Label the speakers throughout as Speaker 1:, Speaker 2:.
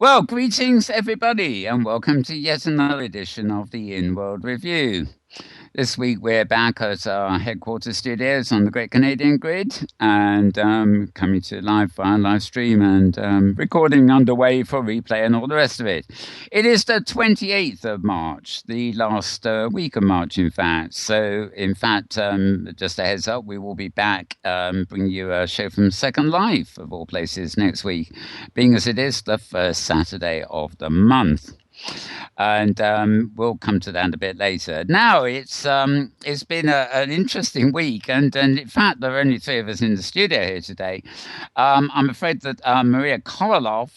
Speaker 1: Well, greetings, everybody, and welcome to yet another edition of the Inworld Review. This week we're back at our headquarters studios on the Great Canadian Grid and coming to live via live stream and recording underway for replay and all the rest of it. It is the 28th of March, the last week of March, in fact. So, in fact, just a heads up, we will be back bringing you a show from Second Life, of all places, next week, being as it is the first Saturday of the month. And we'll come to that a bit later. Now, it's been an interesting week, and in fact, there are only three of us in the studio here today. I'm afraid that Maria Korolev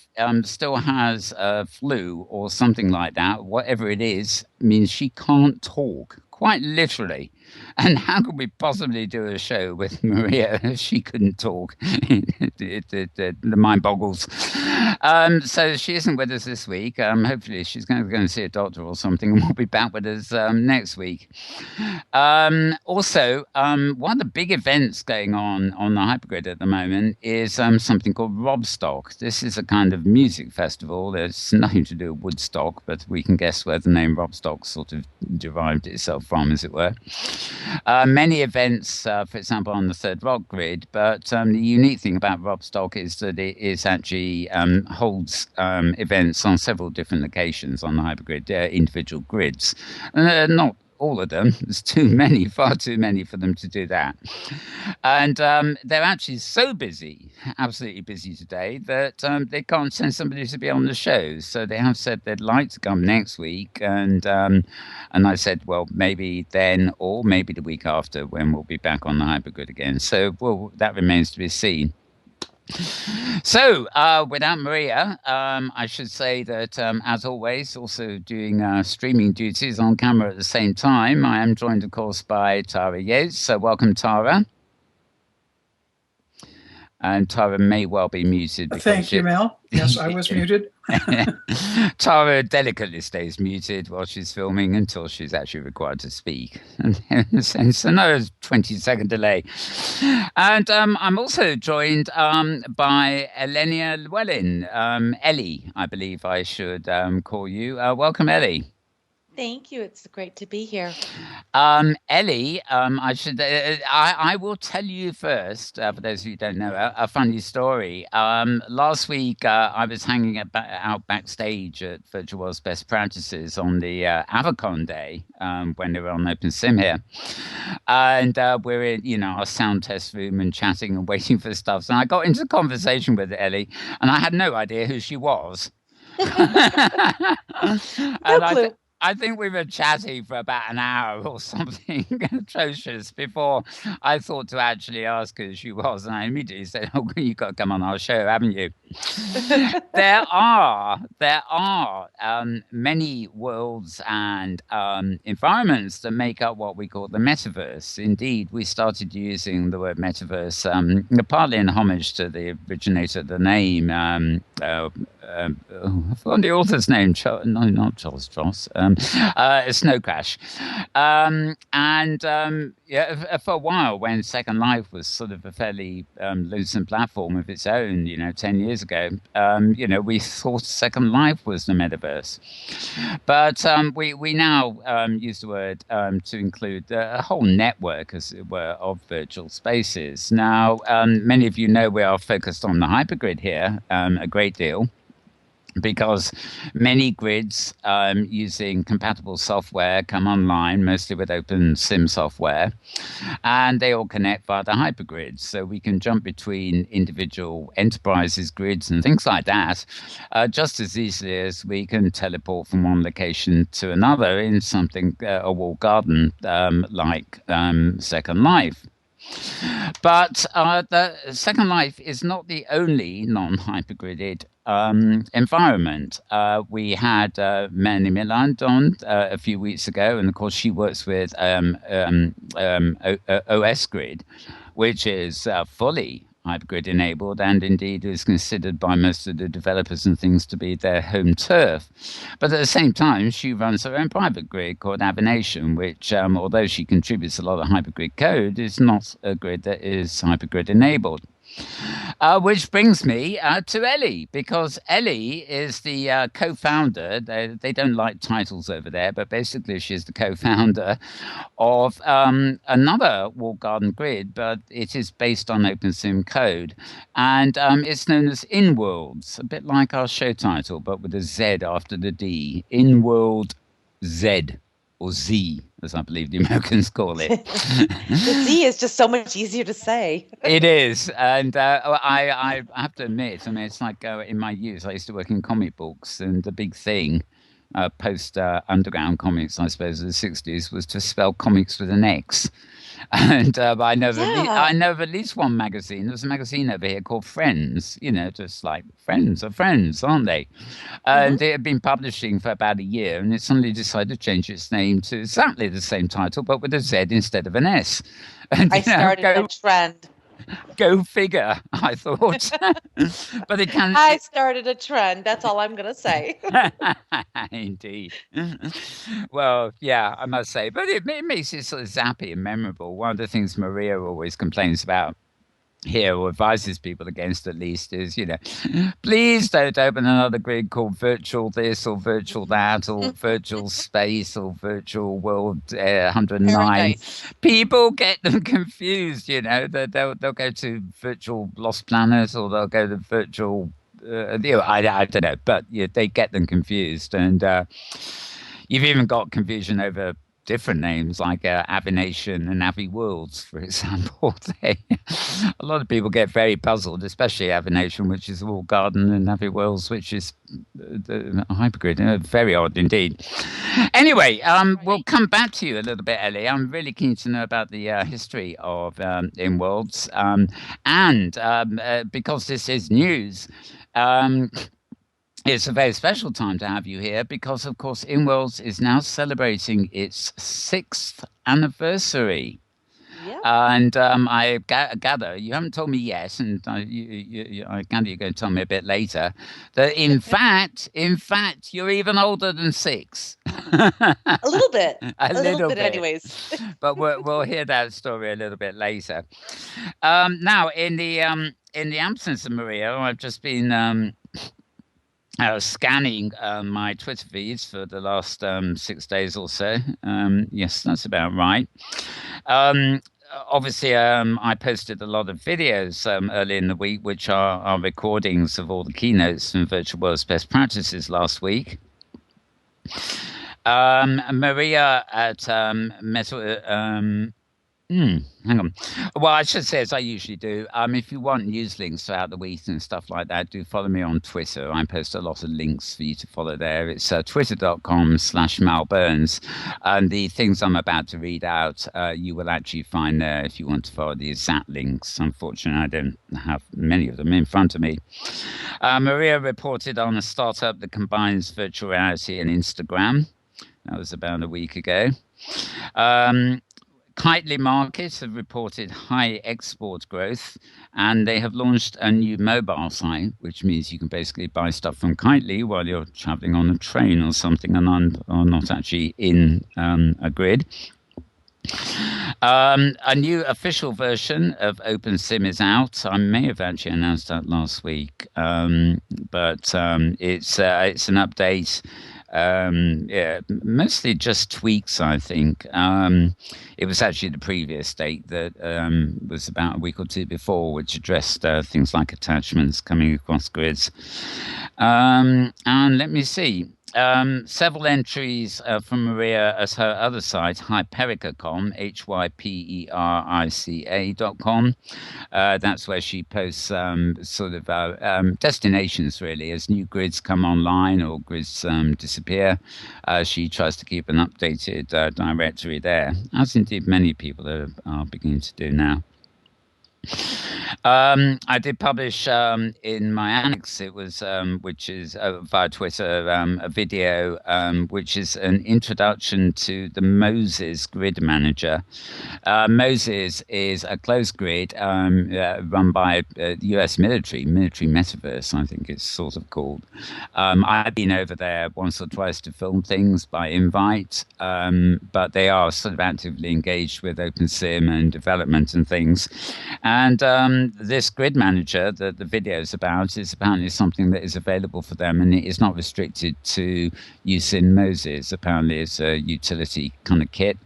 Speaker 1: still has a flu or something like that. Whatever it is, means she can't talk, quite literally. And how could we possibly do a show with Maria if she couldn't talk? The mind boggles. So she isn't with us this week. Hopefully she's going to go and see a doctor or something, and we'll be back with us next week. Also, one of the big events going on the Hypergrid at the moment is something called Robstock. This is a kind of music festival. There's nothing to do with Woodstock, but we can guess where the name Robstock sort of derived itself from, as it were. Many events, for example, on the Third Rock Grid, but the unique thing about Robstock is that it is actually holds events on several different locations on the Hypergrid, individual grids. Not all of them. There's too many, far too many for them to do that. And they're actually so busy, absolutely busy today, that they can't send somebody to be on the show. So they have said they'd like to come next week. And I said, well, maybe then or maybe the week after when we'll be back on the Hypergrid again. So, well, that remains to be seen. So, without Maria, I should say that, as always, also doing streaming duties on camera at the same time, I am joined, of course, by Tara Yates. So, welcome, Tara. And Tara may well be muted.
Speaker 2: Thank you, Mel. Yes, I was muted.
Speaker 1: Tara delicately stays muted while she's filming until she's actually required to speak. So no 20-second delay. And I'm also joined by Elenia Llewewellyn, Ellie, I believe I should call you. Welcome, Ellie.
Speaker 3: Thank you. It's great to be here.
Speaker 1: Ellie, I will tell you first, for those of you who don't know, a funny story. Last week, I was hanging out backstage at Virtual World's Best Practices on the Avacon Day, when they were on OpenSim here. And we're in, our sound test room and chatting and waiting for stuff. And I got into a conversation with Ellie, and I had no idea who she was. I think we were chatting for about an hour or something atrocious before I thought to actually ask her who she was. And I immediately said, oh, you've got to come on our show, haven't you? There are many worlds and environments that make up what we call the metaverse. Indeed, we started using the word metaverse partly in homage to the originator of the name. I've forgotten the author's name. No, not Charles Stross. Snow Crash. For a while, when Second Life was sort of a fairly lucent platform of its own, 10 years ago, we thought Second Life was the metaverse. But we now use the word to include a whole network, as it were, of virtual spaces. Now, many of you know we are focused on the hypergrid here a great deal, because many grids using compatible software come online, mostly with OpenSim software, and they all connect via the hypergrid. So we can jump between individual enterprises, grids, and things like that, just as easily as we can teleport from one location to another in something, a walled garden, like Second Life. But the Second Life is not the only non-hypergridded environment. We had Melanie Milland on a few weeks ago, and of course she works with OS Grid, which is fully hypergrid enabled, and indeed is considered by most of the developers and things to be their home turf. But at the same time, she runs her own private grid called Avination, which, although she contributes a lot of hypergrid code, is not a grid that is hypergrid enabled. Which brings me to Ellie, because Ellie is the co-founder. They don't like titles over there, but basically she's the co-founder of another walled garden grid, but it is based on OpenSim code. And it's known as Inworldz, a bit like our show title, but with a Z after the D. Inworld Z, or Z, as I believe the Americans call it.
Speaker 3: The Z is just so much easier to say.
Speaker 1: It is, and I have to admit, I mean, it's like in my youth, I used to work in comic books, and the big thing post underground comics, I suppose, in the 60s, was to spell comics with an X. And I know of at least one magazine. There's a magazine over here called Friends, just like friends are friends, aren't they? And it had been publishing for about a year, and it suddenly decided to change its name to exactly the same title, but with a Z instead of an S. And,
Speaker 3: I started a trend.
Speaker 1: Go figure, I thought. But it can.
Speaker 3: I started a trend. That's all I'm going to say.
Speaker 1: Indeed. Well, yeah, I must say. But it makes it sort of zappy and memorable. One of the things Maria always complains about here, or advises people against at least, is, please don't open another grid called virtual this or virtual that or virtual space or virtual world 109.
Speaker 3: Paradise.
Speaker 1: People get them confused, they'll go to virtual lost planet, or they'll go to virtual I don't know, but they get them confused. And you've even got confusion over different names like Avination and Aviworldz, for example. A lot of people get very puzzled, especially Avination, which is all garden, and Aviworldz, which is the hypergrid. Very odd indeed. Anyway, we'll come back to you a little bit, Ellie. I'm really keen to know about the history of Inworldz, and because this is news, it's a very special time to have you here because, of course, Inworldz is now celebrating its 6th anniversary.
Speaker 3: Yep.
Speaker 1: And I gather, you haven't told me yet, and I gather you're going to tell me a bit later, that in fact, you're even older than 6.
Speaker 3: A little bit.
Speaker 1: A little bit,
Speaker 3: anyways.
Speaker 1: But we'll hear that story a little bit later. Now, in the absence of Maria, I've just been scanning my Twitter feeds for the last 6 days or so. Yes, that's about right. Obviously, I posted a lot of videos early in the week, which are recordings of all the keynotes from Virtual World's Best Practices last week. Maria at hang on. Well, I should say, as I usually do, if you want news links throughout the week and stuff like that, do follow me on Twitter. I post a lot of links for you to follow there. It's twitter.com/malburns. And the things I'm about to read out, you will actually find there if you want to follow the exact links. Unfortunately, I don't have many of them in front of me. Maria reported on a startup that combines virtual reality and Instagram. That was about a week ago. Kitely Market have reported high export growth, and they have launched a new mobile site, which means you can basically buy stuff from Kitely while you're traveling on a train or something and are not actually in a grid. A new official version of OpenSim is out. I may have actually announced that last week, but it's an update. Mostly just tweaks, I think. It was actually the previous date that was about a week or two before, which addressed things like attachments coming across grids. And let me see. Several entries from Maria at her other site, Hyperica.com, hyperica.com. That's where she posts destinations, really. As new grids come online or grids disappear, she tries to keep an updated directory there, as indeed many people are beginning to do now. I did publish in my annex, it was which is via Twitter, a video which is an introduction to the Moses Grid Manager. Moses is a closed grid run by the US military metaverse, I think it's sort of called. I've been over there once or twice to film things by invite, but they are sort of actively engaged with OpenSim and development and things. And this grid manager that the video is about is apparently something that is available for them, and it is not restricted to use in Moses. Apparently, it's a utility kind of kit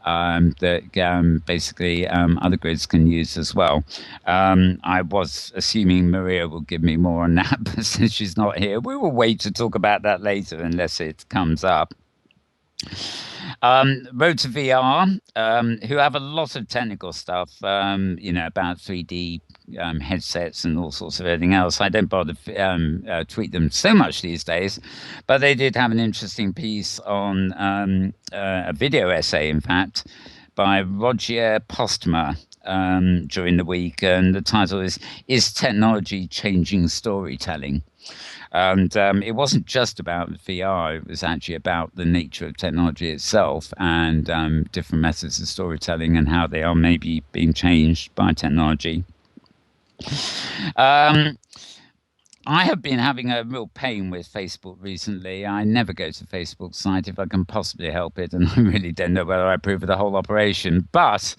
Speaker 1: that basically other grids can use as well. I was assuming Maria will give me more on that, but since she's not here, we will wait to talk about that later unless it comes up. Rotor VR, who have a lot of technical stuff, about 3D headsets and all sorts of everything else. I don't bother tweet them so much these days, but they did have an interesting piece on a video essay, in fact, by Roger Postma during the week, and the title is Technology Changing Storytelling? And it wasn't just about VR, it was actually about the nature of technology itself and different methods of storytelling and how they are maybe being changed by technology. I have been having a real pain with Facebook recently. I never go to Facebook's site if I can possibly help it, and I really don't know whether I approve of the whole operation. But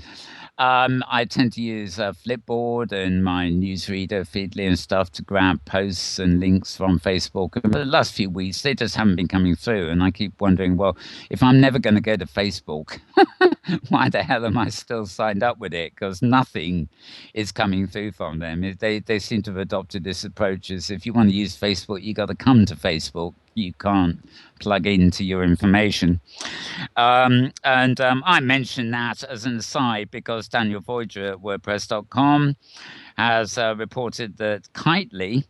Speaker 1: I tend to use Flipboard and my newsreader, Feedly and stuff, to grab posts and links from Facebook. And for the last few weeks, they just haven't been coming through. And I keep wondering, well, if I'm never going to go to Facebook, why the hell am I still signed up with it? Because nothing is coming through from them. They seem to have adopted this approach as if you want to use Facebook, you got to come to Facebook. You can't plug into your information. I mentioned that as an aside because Daniel Voyager at WordPress.com has reported that Kitely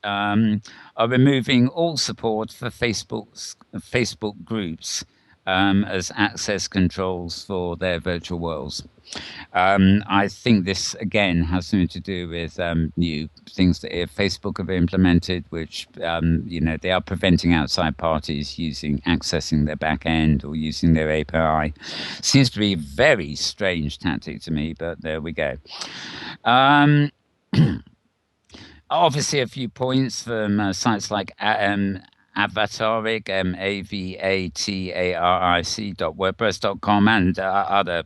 Speaker 1: are removing all support for Facebook groups as access controls for their virtual worlds. I think this, again, has something to do with new things that Facebook have implemented, which, they are preventing outside parties accessing their back end or using their API. Seems to be a very strange tactic to me, but there we go. Obviously, a few points from sites like Avataric, avataric.wordpress.com, and other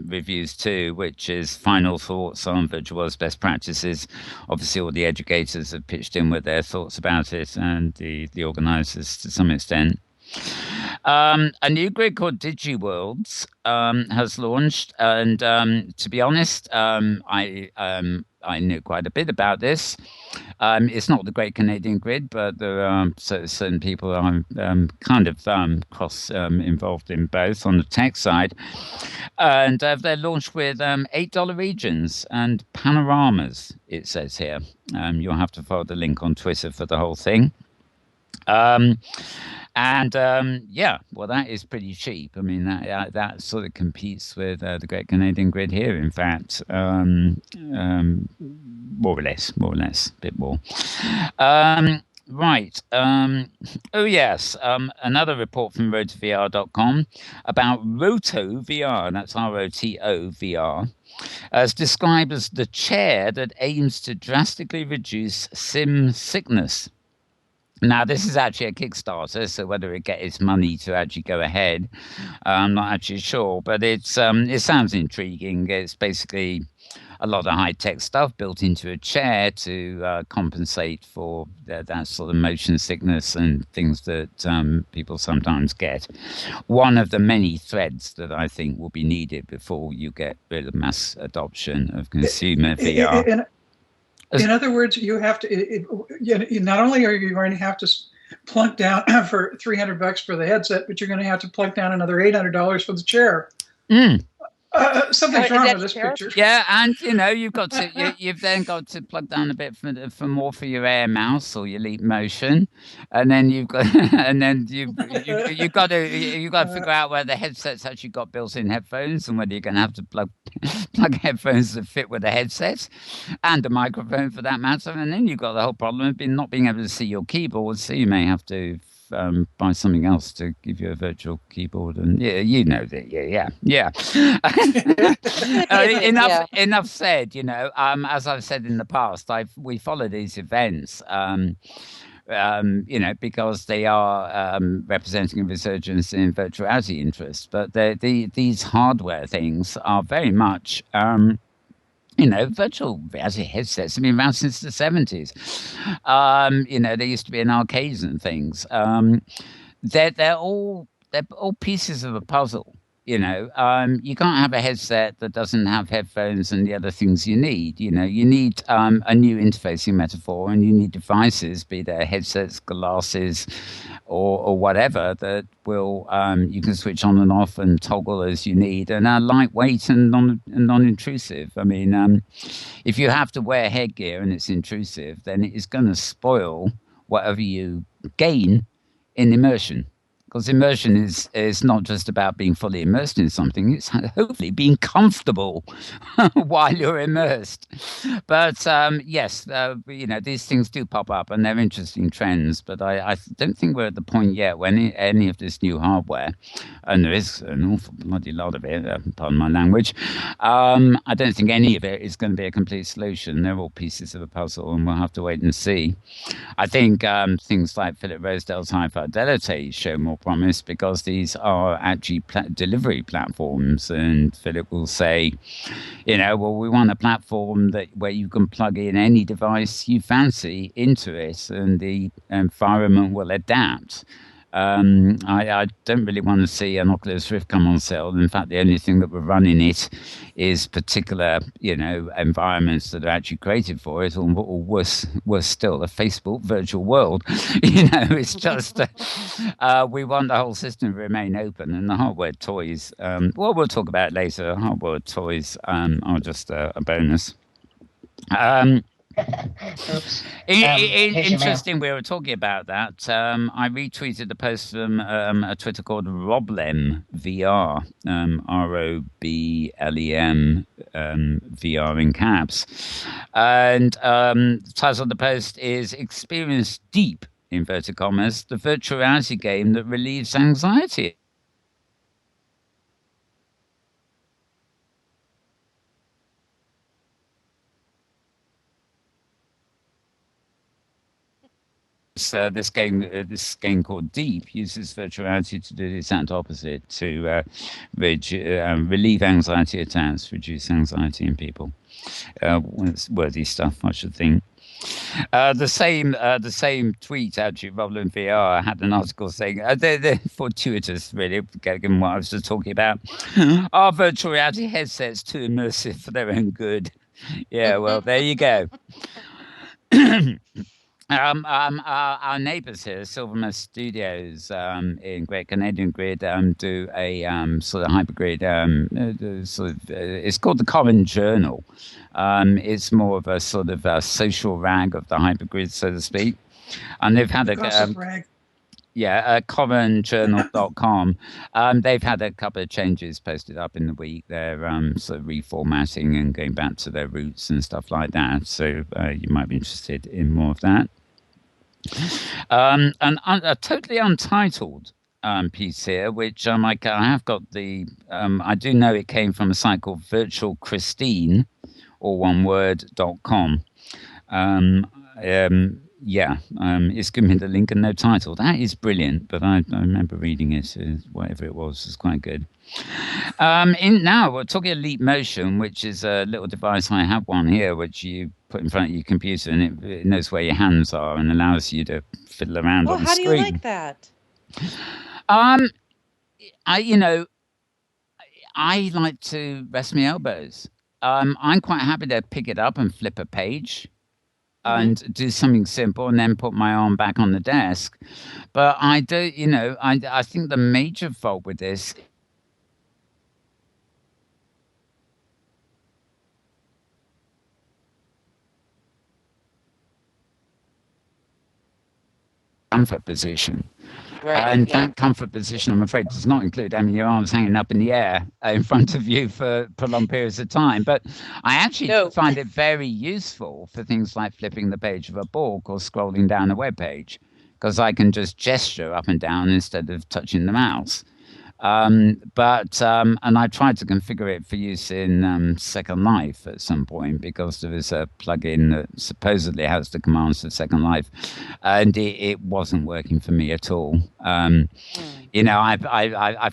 Speaker 1: reviews too, which is final thoughts on virtual worlds best practices. Obviously, all the educators have pitched in with their thoughts about it, and the organisers to some extent. A new grid called DigiWorlds has launched, and to be honest, I knew quite a bit about this. It's not the Great Canadian Grid, but there are certain people I'm kind of cross involved in both on the tech side. And they're launched with $8 regions and panoramas, it says here. You'll have to follow the link on Twitter for the whole thing. Well, that is pretty cheap. I mean, that sort of competes with the Great Canadian Grid here, in fact, more or less, a bit more. Right. Another report from rotovr.com about RotoVR, that's ROTOVR, as described as the chair that aims to drastically reduce sim sickness. Now, this is actually a Kickstarter, so whether it gets money to actually go ahead, I'm not actually sure. But it sounds intriguing. It's basically a lot of high-tech stuff built into a chair to compensate for that sort of motion sickness and things that people sometimes get. One of the many threads that I think will be needed before you get rid of mass adoption of consumer VR.
Speaker 2: In other words, you have to. Not only are you going to have to plunk down for $300 for the headset, but you're going to have to plunk down another $800 for the chair. Something's wrong with this picture.
Speaker 1: Yeah, and you've got to you've then got to plug down a bit for more for your Air Mouse or your Leap Motion, and then you've got you've got to figure out where the headset's actually got built-in headphones and whether you're going to have to plug headphones that fit with the headset and a microphone for that matter, and then you've got the whole problem of not being able to see your keyboard, so you may have to buy something else to give you a virtual keyboard, and enough said. As I've said in the past, we follow these events because they are representing a resurgence in virtual reality interest, but these hardware things are very much virtual reality headsets have been around since the 70s. They used to be in arcades and things. They're all pieces of a puzzle. You can't have a headset that doesn't have headphones and the other things you need. You need a new interfacing metaphor, and you need devices, be they headsets, glasses, or whatever, that will you can switch on and off and toggle as you need, and are lightweight and non-intrusive. I mean, if you have to wear headgear and it's intrusive, then it is going to spoil whatever you gain in immersion. Because immersion is not just about being fully immersed in something, it's hopefully being comfortable while you're immersed. But yes, these things do pop up and they're interesting trends, but I don't think we're at the point yet when any of this new hardware, and there is an awful bloody lot of it, pardon my language, I don't think any of it is going to be a complete solution. They're all pieces of a puzzle, and we'll have to wait and see. I think things like Philip Rosedale's High Fidelity show more promise, because these are actually delivery platforms, and Philip will say, well, we want a platform where you can plug in any device you fancy into it, and the environment will adapt. I don't really want to see an Oculus Rift come on sale. In fact, the only thing that will run in it is particular, environments that are actually created for it, or worse still, a Facebook virtual world. It's just we want the whole system to remain open, and the hardware toys. We'll talk about it later. Hardware toys are just a bonus.
Speaker 4: Oops.
Speaker 1: Interesting. We were talking about that. I retweeted a post from a Twitter called Roblem VR, ROBLEM VR in caps, and the title of the post is "Experience Deep," inverted commas, the virtual reality game that relieves anxiety. This game called Deep uses virtual reality to do the exact opposite, to relieve anxiety attacks, reduce anxiety in people. It's worthy stuff, I should think. The same tweet, actually, Roland VR had an article saying, they're fortuitous, really, given what I was just talking about. Are virtual reality headsets too immersive for their own good? Yeah, well, there you go. Our neighbours here, Silvermist Studios in Great Canadian Grid, do a sort of hypergrid. It's called the Common Journal. It's more of a sort of a social rag of the hypergrid, so to speak. And they've had commonjournal.com. They've had a couple of changes posted up in the week. They're sort of reformatting and going back to their roots and stuff like that. So you might be interested in more of that. And a totally untitled piece here, which I have got the. I do know it came from a site called Virtual Christine, or one word.com. It's given me the link and no title. That is brilliant, but I remember reading it. Whatever it was quite good. Now we're talking Leap Motion, which is a little device. I have one here, which you put in front of your computer, and it knows where your hands are and allows you to fiddle around on the screen.
Speaker 3: How do you like that?
Speaker 1: I like to rest my elbows. I'm quite happy to pick it up and flip a page and do something simple and then put my arm back on the desk. But I do, I think the major fault with this comfort position.
Speaker 3: Right.
Speaker 1: And that comfort position, I'm afraid, does not include having your arms hanging up in the air in front of you for prolonged periods of time. But I actually find it very useful for things like flipping the page of a book or scrolling down a web page, because I can just gesture up and down instead of touching the mouse. And I tried to configure it for use in Second Life at some point because there is a plugin that supposedly has the commands for Second Life, and it wasn't working for me at all. I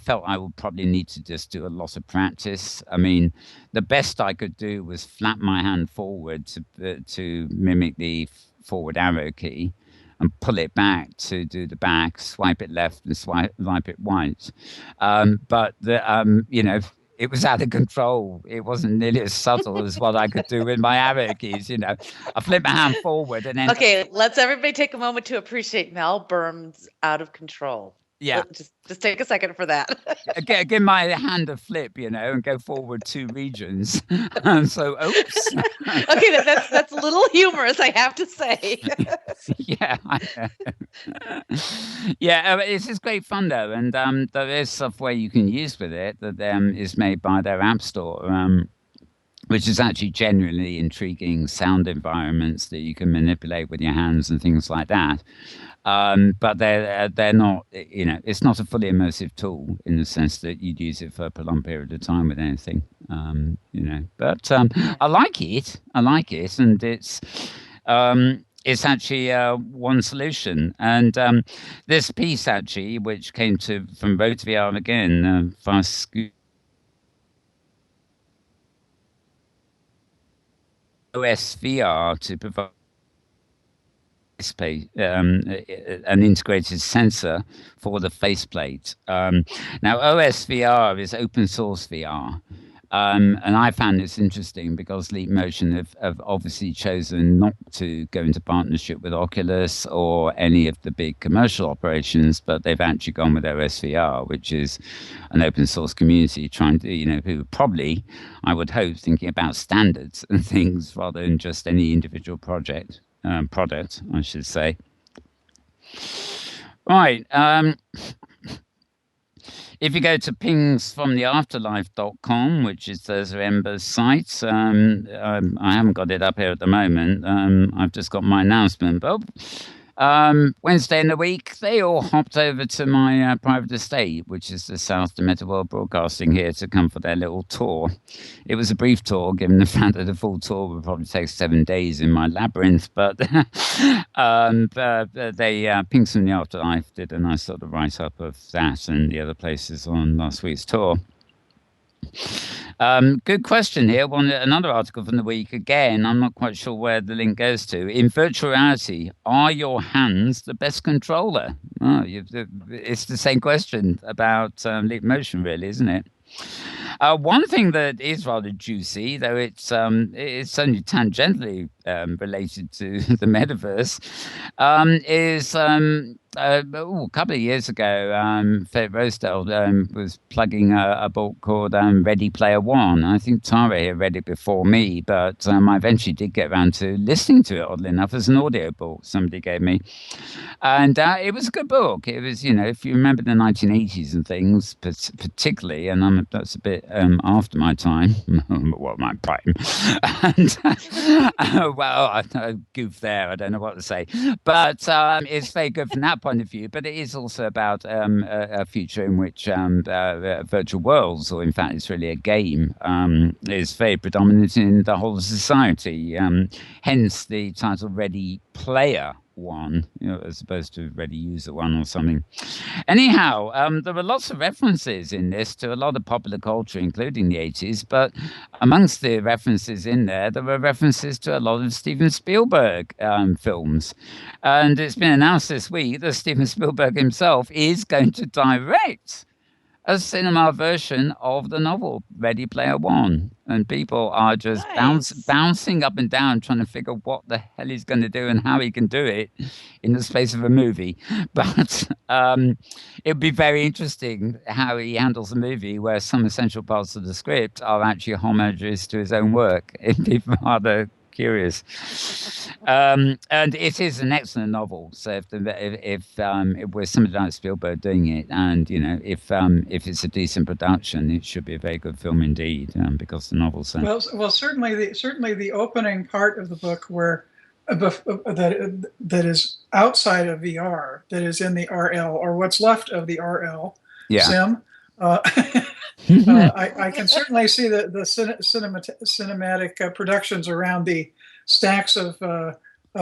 Speaker 1: felt I would probably need to just do a lot of practice. I mean, the best I could do was flap my hand forward to mimic the forward arrow key, and pull it back to do the back, swipe it left and swipe it right. But it was out of control. It wasn't nearly as subtle as what I could do with my arrow keys. I flip my hand forward and then.
Speaker 3: Okay, let's everybody take a moment to appreciate Mal Berm's out of control.
Speaker 1: Yeah,
Speaker 3: just take a second for that.
Speaker 1: Give my hand a flip, and go forward 2 regions. So, oops.
Speaker 3: Okay, that's a little humorous, I have to say.
Speaker 1: Yeah, yeah. It's just great fun though, and there is software you can use with it that is made by their app store. Which is actually genuinely intriguing sound environments that you can manipulate with your hands and things like that. But they're not, it's not a fully immersive tool in the sense that you'd use it for a prolonged period of time with anything, But I like it, and it's actually one solution. And this piece actually, which came from RotaVR again, fast OSVR to provide an integrated sensor for the faceplate. Now, OSVR is open source VR. And I found this interesting because Leap Motion have obviously chosen not to go into partnership with Oculus or any of the big commercial operations, but they've actually gone with OSVR, which is an open source community trying to, who probably, I would hope, thinking about standards and things rather than just any individual product, I should say. Right. If you go to pingsfromtheafterlife.com, which is Ember's site, I haven't got it up here at the moment. I've just got my announcement. But Wednesday in the week, they all hopped over to my private estate, which is the South to Metaworld Broadcasting here, to come for their little tour. It was a brief tour, given the fact that the full tour would probably take 7 days in my labyrinth. But they, Pings from the Afterlife, did a nice sort of write-up of that and the other places on last week's tour. Good question here. Another article from the week. Again, I'm not quite sure where the link goes to. In virtual reality, are your hands the best controller? Oh, it's the same question about Leap Motion, really, isn't it? One thing that is rather juicy, though it's only tangentially related to the metaverse, is a couple of years ago, Philip Rosedale was plugging a book called Ready Player One. I think Tara here read it before me, but I eventually did get around to listening to it, oddly enough, as an audio book somebody gave me. And it was a good book. It was, if you remember the 1980s and things, particularly, and that's a bit after my time, well, my prime. And, well, I goof there. I don't know what to say. But it's very good from that point of view. But it is also about a future in which virtual worlds, or in fact, it's really a game, is very predominant in the whole of society. Hence the title Ready Player One, as opposed to Ready User One or something. Anyhow, there were lots of references in this to a lot of popular culture, including the 80s, but amongst the references in there were references to a lot of Steven Spielberg films. And it's been announced this week that Steven Spielberg himself is going to direct a cinema version of the novel Ready Player One, and people are just bouncing up and down trying to figure what the hell he's going to do and how he can do it in the space of a movie. But it would be very interesting how he handles a movie where some essential parts of the script are actually homages to his own work. It'd be rather curious. And it is an excellent novel. So if it was somebody like Spielberg doing it, and if it's a decent production, it should be a very good film indeed. Because the novel's
Speaker 2: well, certainly the opening part of the book where that is outside of VR, that is in the RL or what's left of the RL sim, I can certainly see the cinematic productions around the stacks of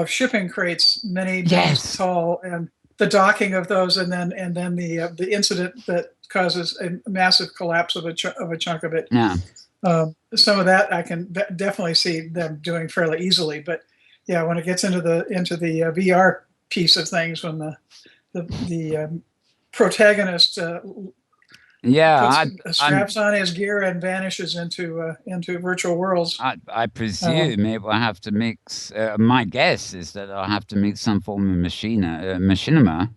Speaker 2: shipping crates, many
Speaker 1: Yes.
Speaker 2: tall, and the docking of those, and then the incident that causes a massive collapse of a chunk of it.
Speaker 1: Yeah.
Speaker 2: Some of that I can definitely see them doing fairly easily, but yeah, when it gets into the VR piece of things, when the protagonist straps on his gear and vanishes into virtual worlds.
Speaker 1: I presume it will have to mix. My guess is that I'll have to mix some form of machinima,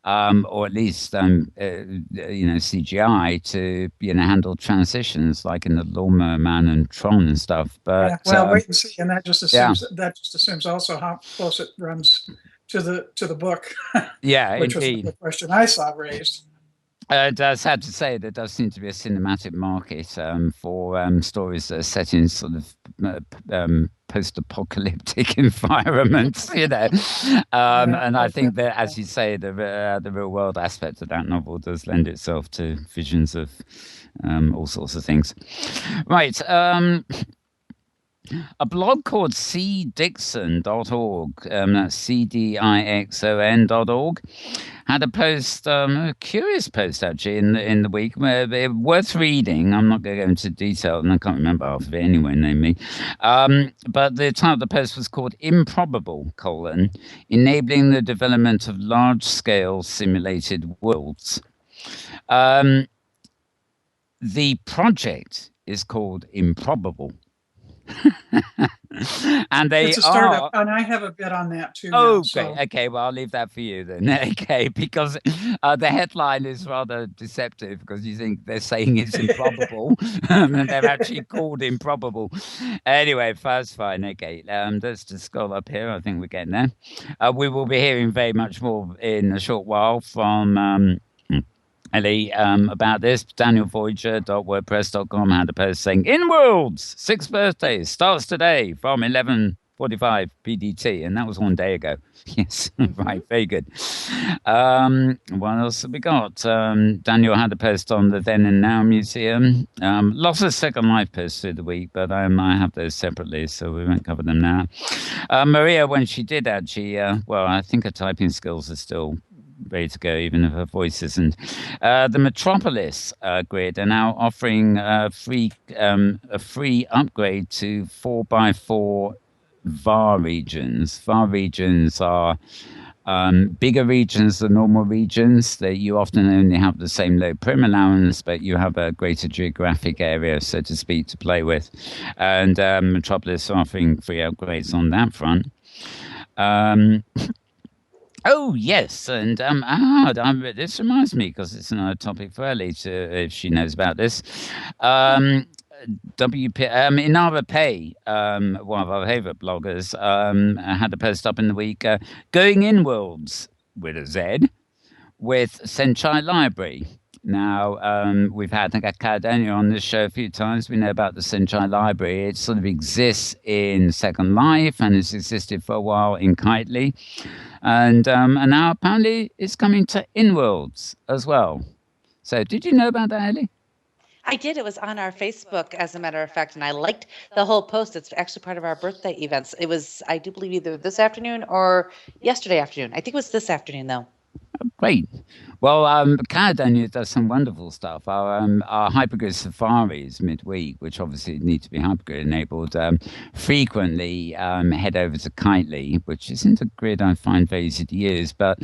Speaker 1: or at least CGI to handle transitions like in the Lawnmower Man and Tron and stuff. But
Speaker 2: wait and see, and that just assumes also how close it runs to the book.
Speaker 1: Yeah,
Speaker 2: which
Speaker 1: indeed.
Speaker 2: was the question I saw raised.
Speaker 1: It's sad to say there does seem to be a cinematic market for stories that are set in sort of post-apocalyptic environments, and I think that, as you say, the real-world aspect of that novel does lend itself to visions of all sorts of things. Right. A blog called cdixon.org, that's cdixon.org, had a post, a curious post actually in the week, worth reading. I'm not going to go into detail, and I can't remember half of it anyway, name me. But the title of the post was called Improbable, Enabling the Development of Large-Scale Simulated Worlds. The project is called Improbable. And it's
Speaker 2: a startup, and I have a bit on that too.
Speaker 1: Oh, great. Okay, well, I'll leave that for you then. Okay, because the headline is rather deceptive because you think they're saying it's improbable, and they're actually called Improbable. Anyway, that's fine. Okay, let's just scroll up here. I think we're getting there. We will be hearing very much more in a short while from Ellie, about this. DanielVoyager.wordpress.com had a post saying Inworld's 6th birthday starts today from 11:45 PDT, and that was 1 day ago. Yes, right, very good. What else have we got? Daniel had a post on the Then and Now Museum. Lots of Second Life posts through the week, but I have those separately, so we won't cover them now. Maria, when she did actually, I think her typing skills are still ready to go, even if her voice isn't. The Metropolis grid are now offering a free upgrade to 4x4 VAR regions. VAR regions are bigger regions than normal regions. That you often only have the same low prim allowance, but you have a greater geographic area, so to speak, to play with. And Metropolis are offering free upgrades on that front. Oh, yes, and this reminds me, because it's another topic for Ellie, if she knows about this. Inara Pay, one of our favourite bloggers, had a post up in the week, going Inworldz, with a Z, with Senchai Library. Now, we've had Daniel on this show a few times. We know about the Senchai Library. It sort of exists in Second Life, and it's existed for a while in Kitely. And now apparently it's coming to Inworldz as well. So did you know about that, Ellie?
Speaker 3: I did. It was on our Facebook, as a matter of fact, and I liked the whole post. It's actually part of our birthday events. It was, I do believe, either this afternoon or yesterday afternoon. I think it was this afternoon, though.
Speaker 1: Great. Well, Daniel does some wonderful stuff. Our hypergrid safaris midweek, which obviously need to be hypergrid enabled, frequently head over to Kitely, which isn't a grid I find very easy to use, but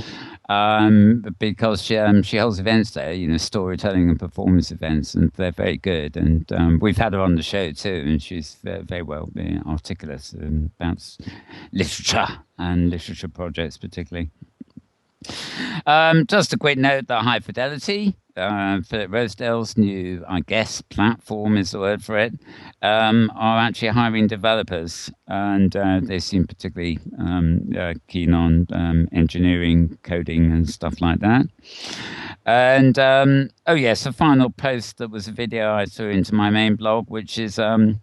Speaker 1: because she holds events there, storytelling and performance events, and they're very good. And we've had her on the show too, and she's very well articulate about literature and literature projects particularly. Just a quick note that High Fidelity, Philip Rosedale's new, I guess, platform is the word for it, are actually hiring developers, and they seem particularly keen on engineering, coding, and stuff like that. And a final post that was a video I threw into my main blog, which is, can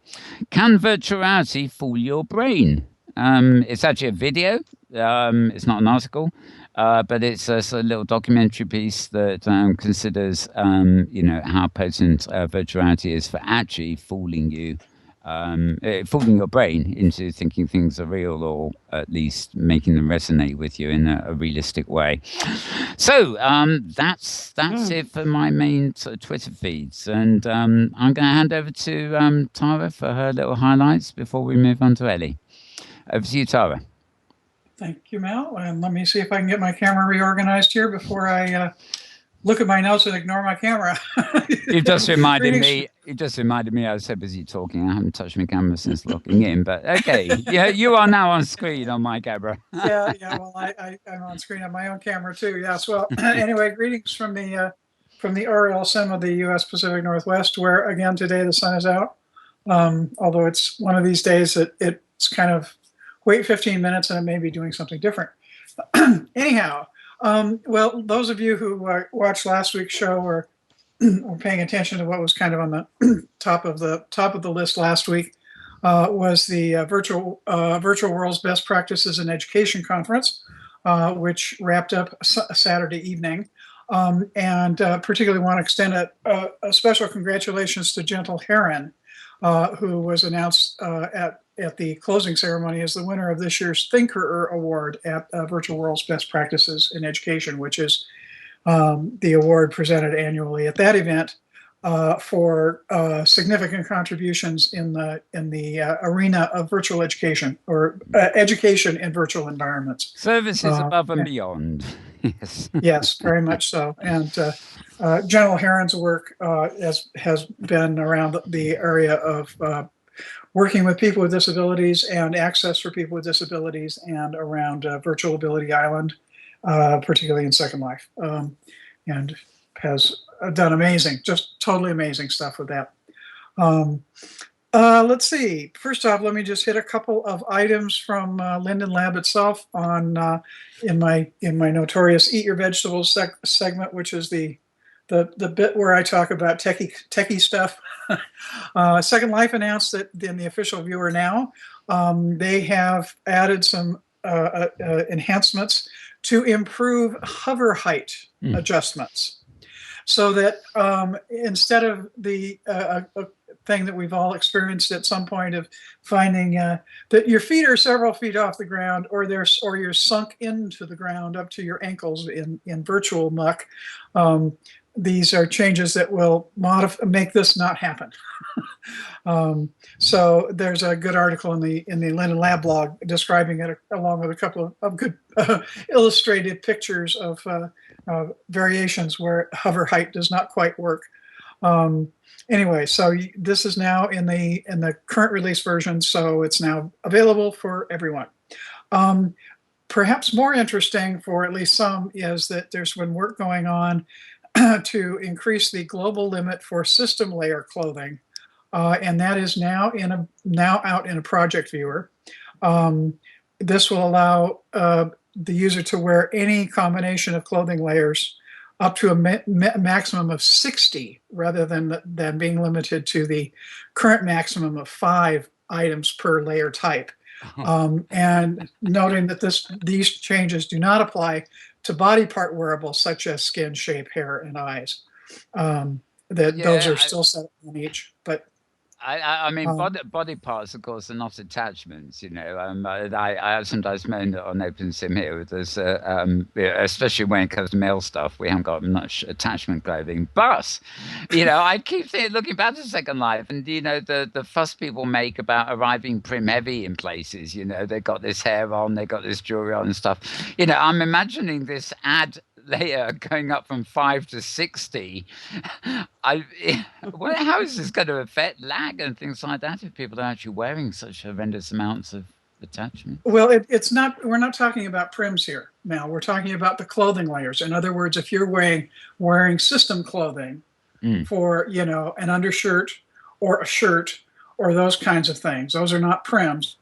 Speaker 1: virtual reality fool your brain? It's actually a video. It's not an article, but it's a sort of little documentary piece that considers, how potent virtual reality is for actually fooling you, fooling your brain into thinking things are real, or at least making them resonate with you in a realistic way. So that's it for my main sort of Twitter feeds, and I'm going to hand over to Tara for her little highlights before we move on to Ellie. Over to you, Tara.
Speaker 2: Thank you, Mel. And let me see if I can get my camera reorganized here before I look at my notes and ignore my camera.
Speaker 1: You just reminded me. You just reminded me. I was so busy talking. I haven't touched my camera since logging in. But okay, yeah, you are now on screen on my camera.
Speaker 2: Yeah. Well, I'm on screen on my own camera too. Yes. Well, anyway, greetings from the RL Sim of the U.S. Pacific Northwest, where again today the sun is out. Although it's one of these days that it's kind of wait 15 minutes and it may be doing something different. Anyhow, well, those of you who watched last week's show or paying attention to what was kind of on the top of the list last week was the Virtual World's Best Practices in Education Conference, which wrapped up Saturday evening. And particularly want to extend a special congratulations to Gentle Heron, who was announced at the closing ceremony as the winner of this year's Thinker Award at Virtual World's Best Practices in Education, which is the award presented annually at that event for significant contributions in the arena of virtual education or education in virtual environments.
Speaker 1: Services above and beyond. Yes.
Speaker 2: Yes, very much so. And General Heron's work has been around the area of working with people with disabilities and access for people with disabilities, and around Virtual Ability Island, particularly in Second Life, and has done just totally amazing stuff with that. Let's see. First off, let me just hit a couple of items from Linden Lab itself on in my notorious Eat Your Vegetables segment, which is the bit where I talk about techie stuff. Second Life announced that in the official viewer now, they have added some enhancements to improve hover height adjustments, so that instead of the thing that we've all experienced at some point of finding that your feet are several feet off the ground, or you're sunk into the ground up to your ankles in virtual muck. These are changes that will make this not happen. So there's a good article in the Linden Lab blog describing it, along with a couple of good illustrated pictures of variations where hover height does not quite work. Anyway, so this is now in the current release version, so it's now available for everyone. Perhaps more interesting for at least some is that there's been work going on to increase the global limit for system layer clothing, and that is now out in a project viewer. This will allow the user to wear any combination of clothing layers up to a maximum of 60, rather than being limited to the current maximum of 5 items per layer type. And noting that these changes do not apply to body part wearables such as skin, shape, hair, and eyes. Those are still set on each. But
Speaker 1: I mean, body parts, of course, are not attachments. I sometimes moan on OpenSim here with this, especially when it comes to male stuff. We haven't got much attachment clothing. But, I keep looking back to Second Life, and the fuss people make about arriving prim heavy in places. They got this hair on, they got this jewelry on and stuff. I'm imagining this ad layer going up from 5 to 60. How is this going to affect lag and things like that if people are actually wearing such horrendous amounts of attachment?
Speaker 2: Well, it's not. We're not talking about prims here, Mal. We're talking about the clothing layers. In other words, if you're wearing system clothing for an undershirt or a shirt or those kinds of things, those are not prims.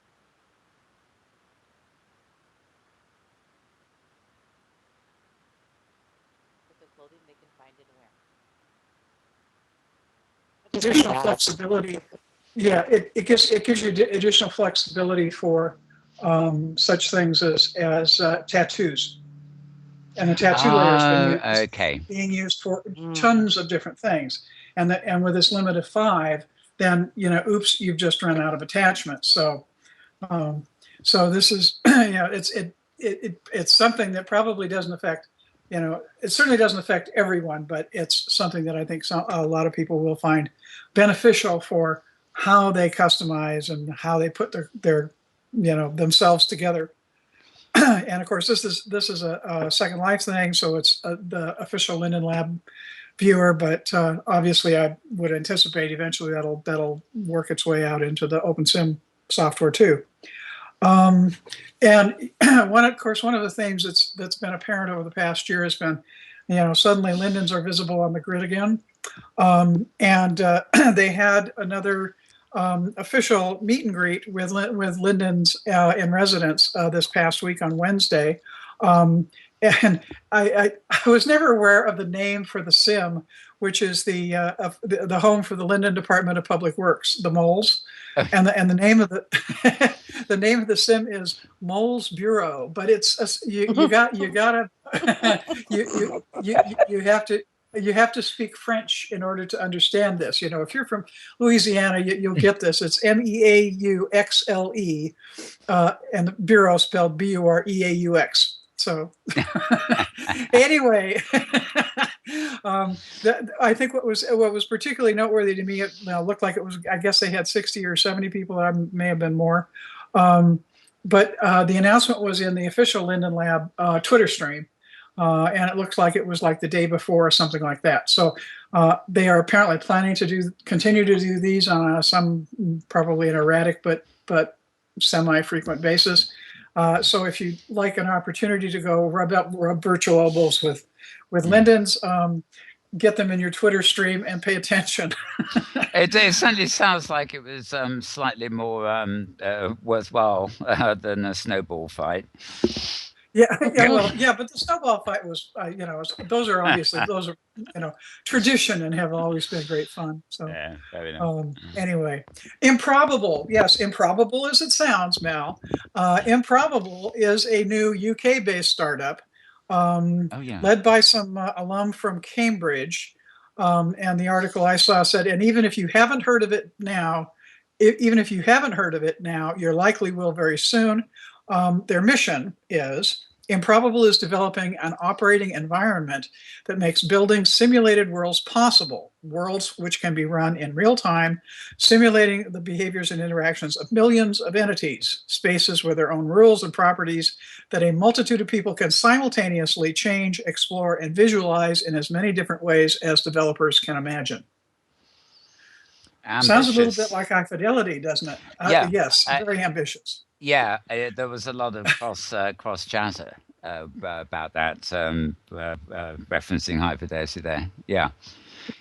Speaker 2: Additional flexibility. Yeah, it gives you additional flexibility for such things as tattoos. And the tattoo layer has been being used for tons of different things. And with this limit of 5, then, oops, you've just run out of attachments. So this is, it's something that probably doesn't affect, it certainly doesn't affect everyone, but it's something that I think a lot of people will find beneficial for how they customize and how they put their themselves together. And of course, this is a Second Life thing, so it's the official Linden Lab viewer. But obviously, I would anticipate eventually that'll work its way out into the OpenSim software too. And one of the themes that's been apparent over the past year has been, suddenly Lindens are visible on the grid again, and they had another official meet and greet with Lindens in residence this past week on Wednesday. And I was never aware of the name for the sim, which is the home for the Linden Department of Public Works, the Moles, and the name of the the name of the sim is Moles Bureau. But it's you have to speak French in order to understand this. If you're from Louisiana, you'll get this. It's MEAUXLE, and the bureau spelled BUREAUX. So anyway, I think what was particularly noteworthy to me, it looked like it was, I guess they had 60 or 70 people. I may have been more. But the announcement was in the official Linden Lab Twitter stream. And it looks like it was like the day before or something like that. So they are apparently planning to continue to do these on some probably an erratic but semi-frequent basis. So if you'd like an opportunity to go rub virtual elbows with Lindens, get them in your Twitter stream and pay attention.
Speaker 1: It certainly sounds like it was slightly more worthwhile than a snowball fight.
Speaker 2: But the snowball fight was, those are tradition and have always been great fun. So,
Speaker 1: yeah, very nice.
Speaker 2: Anyway, Improbable. Yes, improbable as it sounds, Mal. Improbable is a new UK-based startup, led by some alum from Cambridge. And the article I saw said, and even if you haven't heard of it now, you likely will very soon. Their mission is, Improbable is developing an operating environment that makes building simulated worlds possible, worlds which can be run in real time, simulating the behaviors and interactions of millions of entities, spaces with their own rules and properties that a multitude of people can simultaneously change, explore, and visualize in as many different ways as developers can imagine. Ambitious. Sounds a little bit like iFidelity, doesn't it? Yes, very ambitious.
Speaker 1: Yeah, there was a lot of cross chatter about that, referencing iFidelity there. Yeah,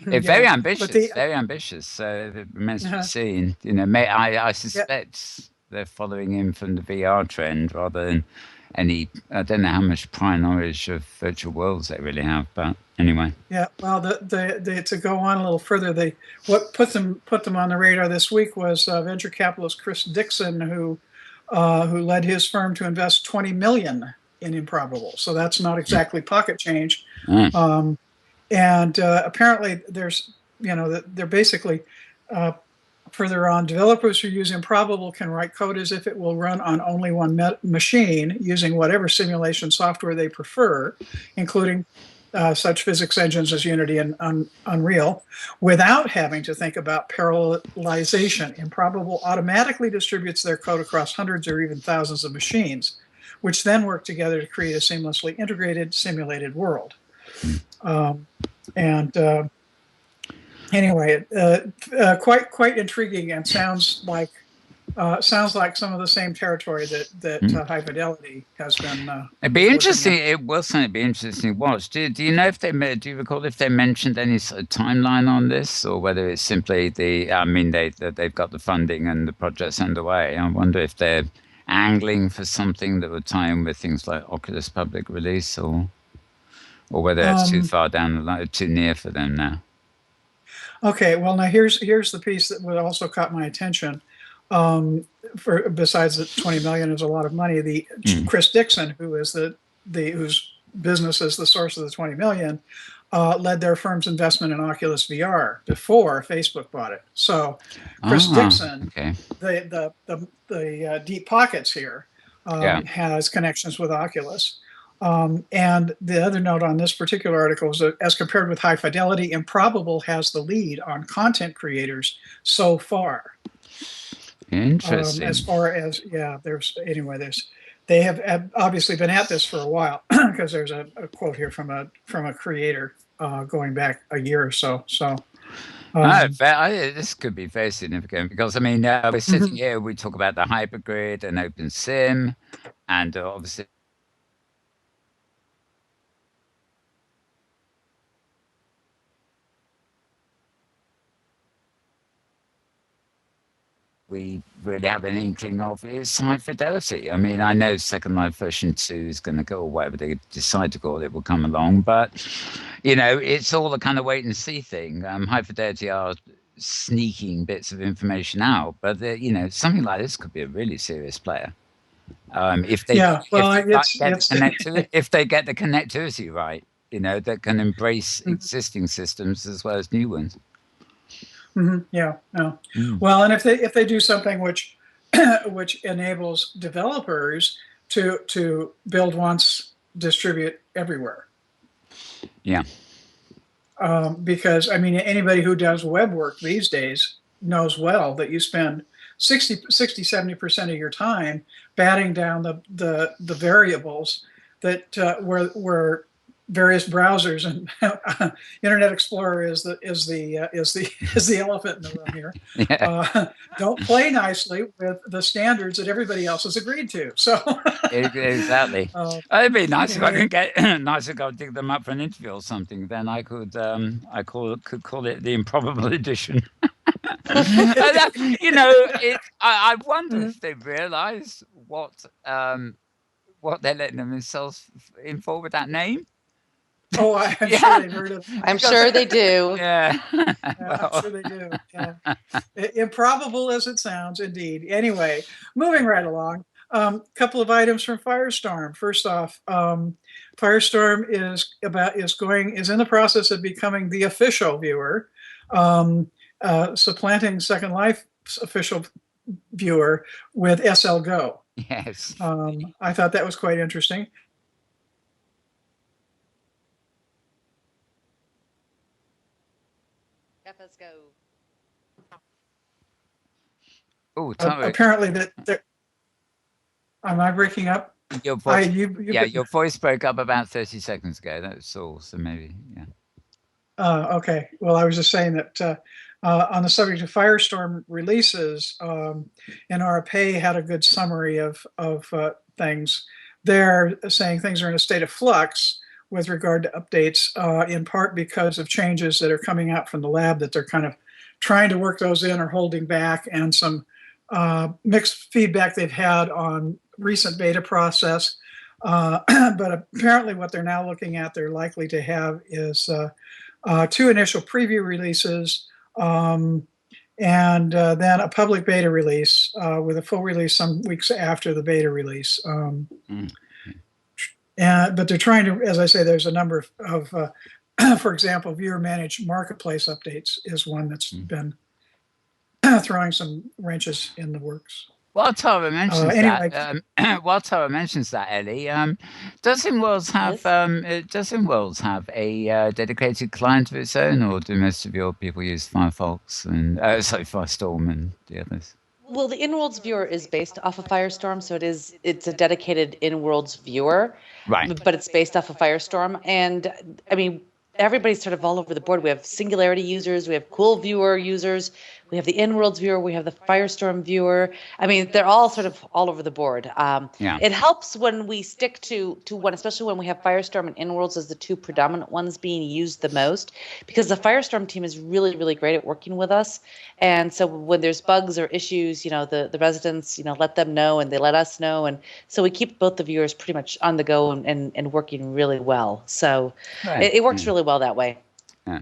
Speaker 1: very ambitious, very ambitious. So it remains to be seen. I suspect they're following in from the VR trend rather than any. I don't know how much prior knowledge of virtual worlds they really have, but anyway.
Speaker 2: Yeah, well, to go on a little further, what put them on the radar this week was venture capitalist Chris Dixon, who led his firm to invest $20 million in Improbable. So that's not exactly pocket change. And apparently there's, they're basically further on, developers who use Improbable can write code as if it will run on only one machine using whatever simulation software they prefer, including such physics engines as Unity and Unreal, without having to think about parallelization. Improbable automatically distributes their code across hundreds or even thousands of machines, which then work together to create a seamlessly integrated simulated world. Anyway, quite intriguing, and sounds like some of the same territory that High Fidelity has been.
Speaker 1: It'd be interesting. It will certainly be interesting to watch. Do you know if do you recall if they mentioned any sort of timeline on this, or whether it's simply they've got the funding and the project's underway? I wonder if they're angling for something that would tie in with things like Oculus public release, or whether it's too far down the line, too near for them now.
Speaker 2: Okay, well now here's the piece that would also caught my attention. For besides the 20 million is a lot of money. The Chris Dixon, who is whose business is the source of the 20 million, led their firm's investment in Oculus VR before Facebook bought it. So Chris Dixon, the deep pockets here, has connections with Oculus. And the other note on this particular article is that as compared with High Fidelity, Improbable has the lead on content creators so far.
Speaker 1: Interesting.
Speaker 2: As far as they have obviously been at this for a while, because there's a quote here from a creator going back a year or so. So
Speaker 1: this could be very significant because I mean we're sitting here, we talk about the hypergrid and OpenSim, and obviously we really have an inkling of is High Fidelity. I mean, I know Second Life version 2 is going to go, or whatever they decide to call it will come along, but, you know, it's all a kind of wait and see thing. High Fidelity are sneaking bits of information out, but, you know, something like this could be a really serious player. If they get the connectivity right, you know, that can embrace existing systems as well as new ones.
Speaker 2: Well, and if they do something which enables developers to build once, distribute everywhere.
Speaker 1: Yeah.
Speaker 2: Because I mean, anybody who does web work these days knows well that you spend 60-70% of your time batting down the variables that where various browsers and Internet Explorer is the elephant in the room here. Yeah. Don't play nicely with the standards that everybody else has agreed to. So
Speaker 1: exactly. It'd be nice if I could get go dig them up for an interview or something. Then I could could call it the Improbable Edition. You know, I wonder if they realise what they're letting themselves in for with that name.
Speaker 2: Oh, I'm sure they've heard of it.
Speaker 3: I'm sure they do.
Speaker 2: Yeah. I'm sure they do. Yeah. Improbable as it sounds, indeed. Anyway, moving right along. Couple of items from Firestorm. First off, Firestorm is in the process of becoming the official viewer, supplanting Second Life's official viewer with SL Go.
Speaker 1: Yes.
Speaker 2: I thought that was quite interesting.
Speaker 3: Let's go.
Speaker 1: Oh,
Speaker 2: apparently that. Am I breaking up?
Speaker 1: Your voice, your voice broke up about 30 seconds ago. That's all. So maybe, yeah.
Speaker 2: Okay. Well, I was just saying that on the subject of Firestorm releases, NRPay had a good summary of things. They're saying things are in a state of flux with regard to updates, in part because of changes that are coming out from the lab that they're kind of trying to work those in or holding back, and some mixed feedback they've had on recent beta process. But apparently what they're now looking at, they're likely to have is 2 initial preview releases, and then a public beta release with a full release some weeks after the beta release. But they're trying to, as I say, there's a number of for example, viewer managed marketplace updates is one that's been throwing some wrenches in the works.
Speaker 1: While Tara mentions that, Ellie, does Inworldz have a dedicated client of its own, or do most of your people use Firefox and Firestorm and the others?
Speaker 3: Well, the Inworldz viewer is based off of Firestorm, so it's a dedicated Inworldz viewer,
Speaker 1: right?
Speaker 3: But it's based off of Firestorm, and I mean, everybody's sort of all over the board. We have Singularity users, we have Cool Viewer users, we have the Inworldz viewer, we have the Firestorm viewer. I mean, they're all sort of all over the board. It helps when we stick to one, especially when we have Firestorm and Inworldz as the 2 predominant ones being used the most, because the Firestorm team is really, really great at working with us. And so when there's bugs or issues, you know, the residents, you know, let them know and they let us know. And so we keep both the viewers pretty much on the go and working really well. So it works really well that way.
Speaker 1: Yeah.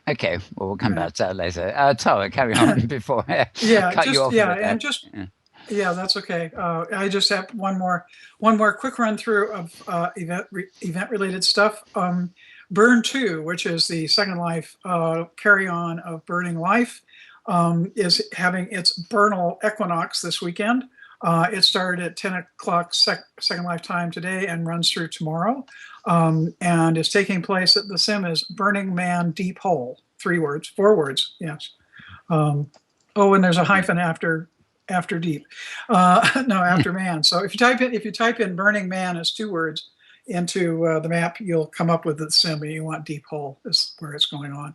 Speaker 1: Okay, well, we'll come back to that later. Tara, carry on before I
Speaker 2: Yeah,
Speaker 1: cut you
Speaker 2: just
Speaker 1: off
Speaker 2: yeah,
Speaker 1: with
Speaker 2: and
Speaker 1: that.
Speaker 2: just
Speaker 1: Yeah.
Speaker 2: yeah, that's okay. I just have one more quick run through of event related stuff. Burn 2, which is the Second Life carry on of Burning Life, is having its Burnal Equinox this weekend. It started at 10 o'clock Second Life time today and runs through tomorrow, and is taking place at the sim is Burning Man Deep Hole. 4 words, yes. And there's a hyphen after deep, no, after man. So if you type in Burning Man as 2 words into the map, you'll come up with the sim, and you want Deep Hole is where it's going on.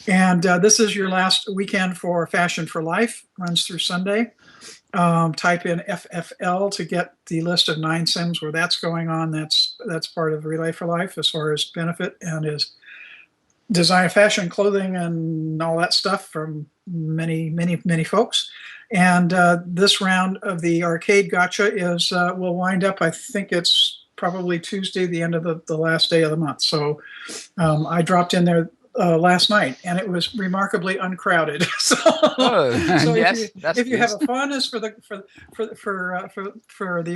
Speaker 2: This is your last weekend for Fashion for Life, runs through Sunday. Type in FFL to get the list of 9 sims where that's going on. That's part of Relay for Life as far as benefit, and is design, fashion, clothing, and all that stuff from many folks. And this round of the arcade gotcha will wind up, I think it's probably Tuesday, the end of the last day of the month. So I dropped in there last night, and it was remarkably uncrowded. So
Speaker 1: Yes,
Speaker 2: if you have a fondness for the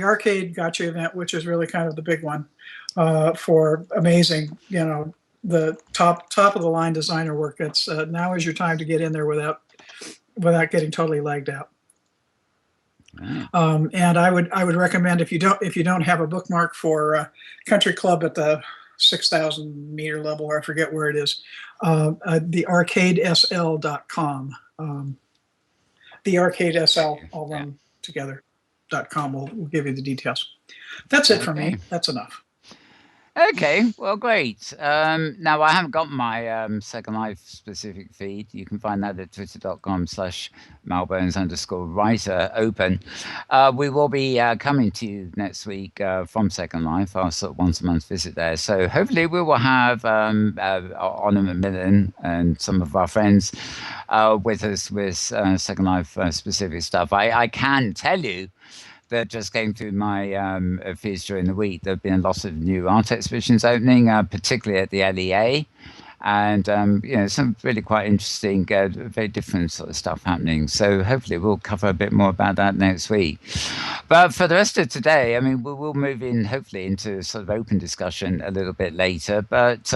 Speaker 2: arcade gotcha event, which is really kind of the big one, for amazing, the top of the line designer work, it's now is your time to get in there without getting totally lagged out. And I would recommend, if you don't have a bookmark for Country Club at the 6,000 meter level, or I forget where it is, the arcadesl.com, the arcadesl all run together.com will give you the details. That's it for me. That's enough.
Speaker 1: Okay, well, great. Now, I haven't got my Second Life specific feed. You can find that at twitter.com/Malbones_writer open. We will be coming to you next week from Second Life, our sort of once a month visit there. So hopefully we will have Honor Macmillan and some of our friends with us with Second Life specific stuff. I can tell you that just came through my feeds during the week. There have been lots of new art exhibitions opening, particularly at the LEA, and some really quite interesting, very different sort of stuff happening. So hopefully we'll cover a bit more about that next week. But for the rest of today, I mean, we'll move in hopefully into sort of open discussion a little bit later. But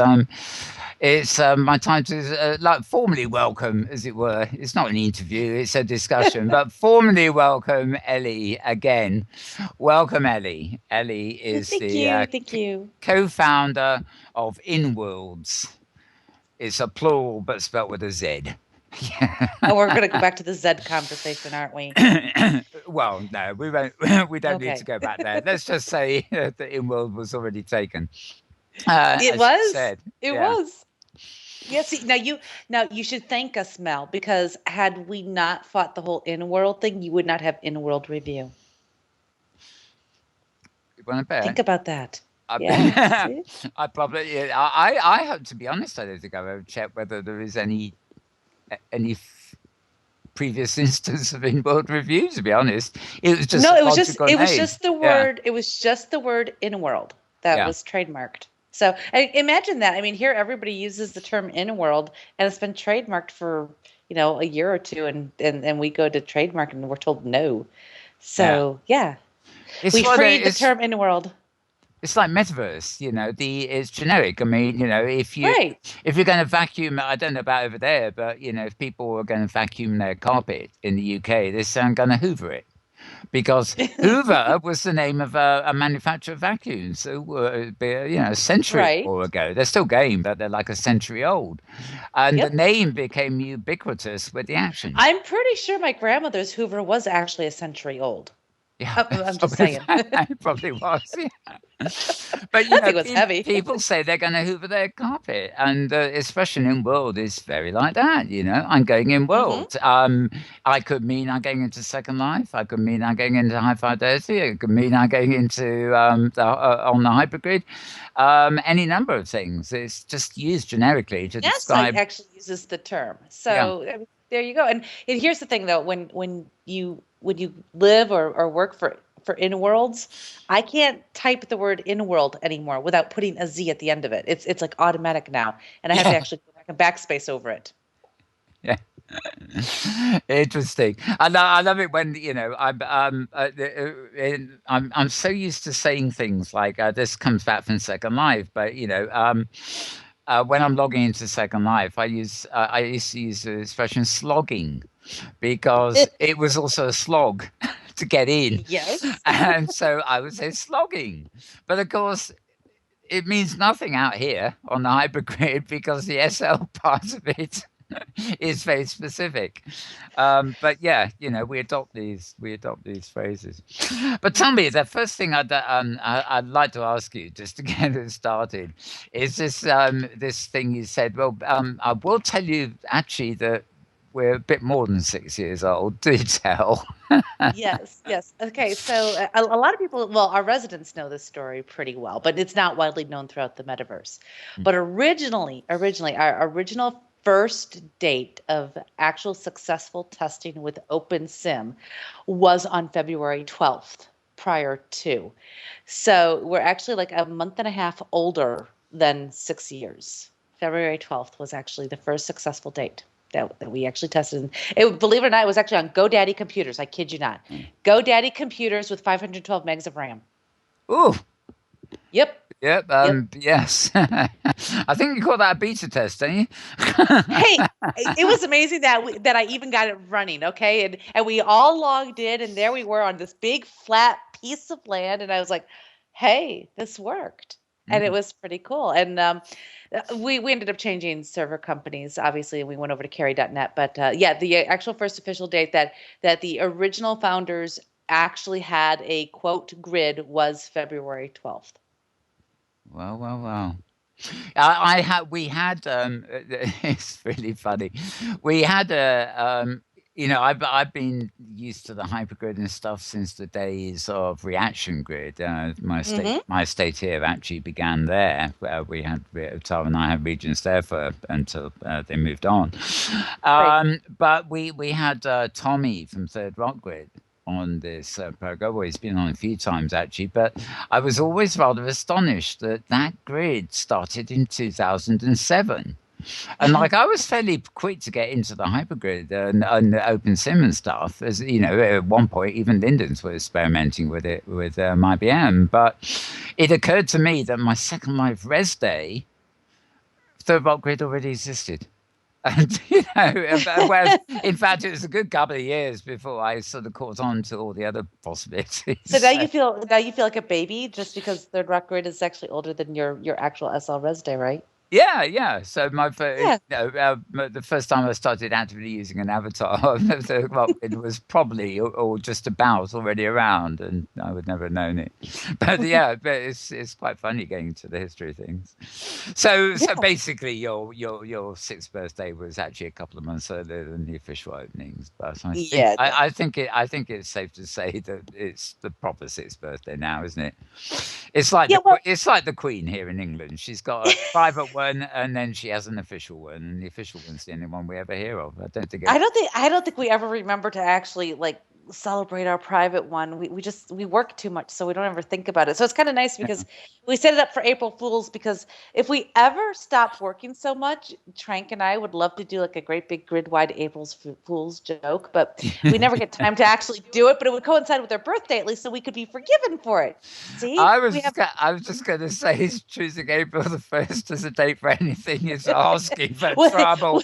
Speaker 1: it's my time to formally welcome, as it were. It's not an interview, it's a discussion, but formally welcome Ellie again. Welcome, Ellie. Ellie is
Speaker 3: Thank you.
Speaker 1: co-founder of Inworldz. It's a plural, but spelled with a Z.
Speaker 3: Oh, we're going to go back to the Z conversation, aren't we?
Speaker 1: Well, no, we won't. We don't need to go back there. Let's just say that Inworld was already taken.
Speaker 3: It was.
Speaker 1: It
Speaker 3: was. Yeah. See, now you should thank us, Mel, because had we not fought the whole Inworld thing, you would not have Inworld review.
Speaker 1: You want to bet?
Speaker 3: Think about that.
Speaker 1: I probably. I hope, to be honest, I need to go and check whether there is any previous instance of Inworld review. To be honest, it was just
Speaker 3: it was just the word. It was just the word Inworld that was trademarked. So imagine that. I mean, here everybody uses the term Inworld, and it's been trademarked for a year or two, and we go to trademark and we're told no. So we freed the term Inworld.
Speaker 1: It's like metaverse, it's generic. I mean, if you're going to vacuum, I don't know about over there, but if people are going to vacuum their carpet in the UK, they're going to Hoover it, because Hoover was the name of a manufacturer of vacuums, a century or ago. They're still going, but they're like a century old, and the name became ubiquitous with the action.
Speaker 3: I'm pretty sure my grandmother's Hoover was actually a century old. Yeah, I'm just saying.
Speaker 1: It probably was. Yeah. But
Speaker 3: it was heavy.
Speaker 1: People say they're going to Hoover their carpet, and the expression Inworld is very like that. I'm going Inworld. I could mean I'm going into Second Life. I could mean I'm going into High Fidelity. It could mean I'm going into on the hypergrid. Any number of things. It's just used generically to describe.
Speaker 3: Yes, actually uses the term. So there you go. And here's the thing, though: when you live or work for Inworldz, I can't type the word Inworld anymore without putting a Z at the end of it. It's like automatic now, and I have to actually go a backspace over it.
Speaker 1: Yeah. Interesting. I love it when I'm so used to saying things like this comes back from Second Life, but when I'm logging into Second Life, I used to use the expression slogging because it was also a slog to get in.
Speaker 3: Yes.
Speaker 1: And so I would say slogging. But of course, it means nothing out here on the hypergrid because the SL part of it is very specific. But yeah, we adopt these phrases. But tell me, the first thing I'd like to ask you, just to get it started, is this thing you said. Well, I will tell you actually that we're a bit more than 6 years old. Do tell.
Speaker 3: Yes. Okay, so a lot of people, well, our residents know this story pretty well, but it's not widely known throughout the metaverse. But originally, our original first date of actual successful testing with OpenSim was on February 12th, prior to. So we're actually like a month and a half older than 6 years. February 12th was actually the first successful date that we actually tested. Believe it or not, it was actually on GoDaddy computers. I kid you not. GoDaddy computers with 512 megs of RAM.
Speaker 1: Ooh.
Speaker 3: Yep.
Speaker 1: Yes. I think you call that a beta test, don't you?
Speaker 3: Hey, it was amazing that I even got it running, okay? And we all logged in, and there we were on this big flat piece of land, and I was like, hey, this worked. And it was pretty cool. And we ended up changing server companies, obviously, and we went over to carry.net. But the actual first official date that the original founders actually had a quote grid was February 12th.
Speaker 1: Wow. We had it's really funny. We had I've been used to the hypergrid and stuff since the days of Reaction Grid. My state here actually began there. We had Tara and I had regions there until they moved on. But we had Tommy from Third Rock Grid on this program. Well, he's been on a few times actually, but I was always rather astonished that grid started in 2007. And I was fairly quick to get into the hypergrid and OpenSim and stuff. As at one point, even Linden's were experimenting with it with IBM. But it occurred to me that my Second Life res day, Third Rock Grid already existed. And well, in fact, it was a good couple of years before I sort of caught on to all the other possibilities.
Speaker 3: So now you feel like a baby just because Third Rock Grid is actually older than your actual SL res day, right?
Speaker 1: Yeah. So the first time I started actively using an avatar, it was probably or just about already around, and I would never have known it. But it's quite funny getting into the history of things. So basically, your sixth birthday was actually a couple of months earlier than the official openings. But I think it's safe to say that it's the proper sixth birthday now, isn't it? It's like it's like the Queen here in England. She's got a private one, and then she has an official one, and the official one's the only one we ever hear of. I
Speaker 3: don't think we ever remember to actually celebrate our private one. We work too much, so we don't ever think about it. So it's kind of nice because we set it up for April Fools, because if we ever stop working so much, Trank and I would love to do a great big grid-wide April Fools joke, but we never get time to actually do it. But it would coincide with their birthday at least, so we could be forgiven for it. See, I was
Speaker 1: just going to say, choosing April the 1st as a date for anything is asking for trouble.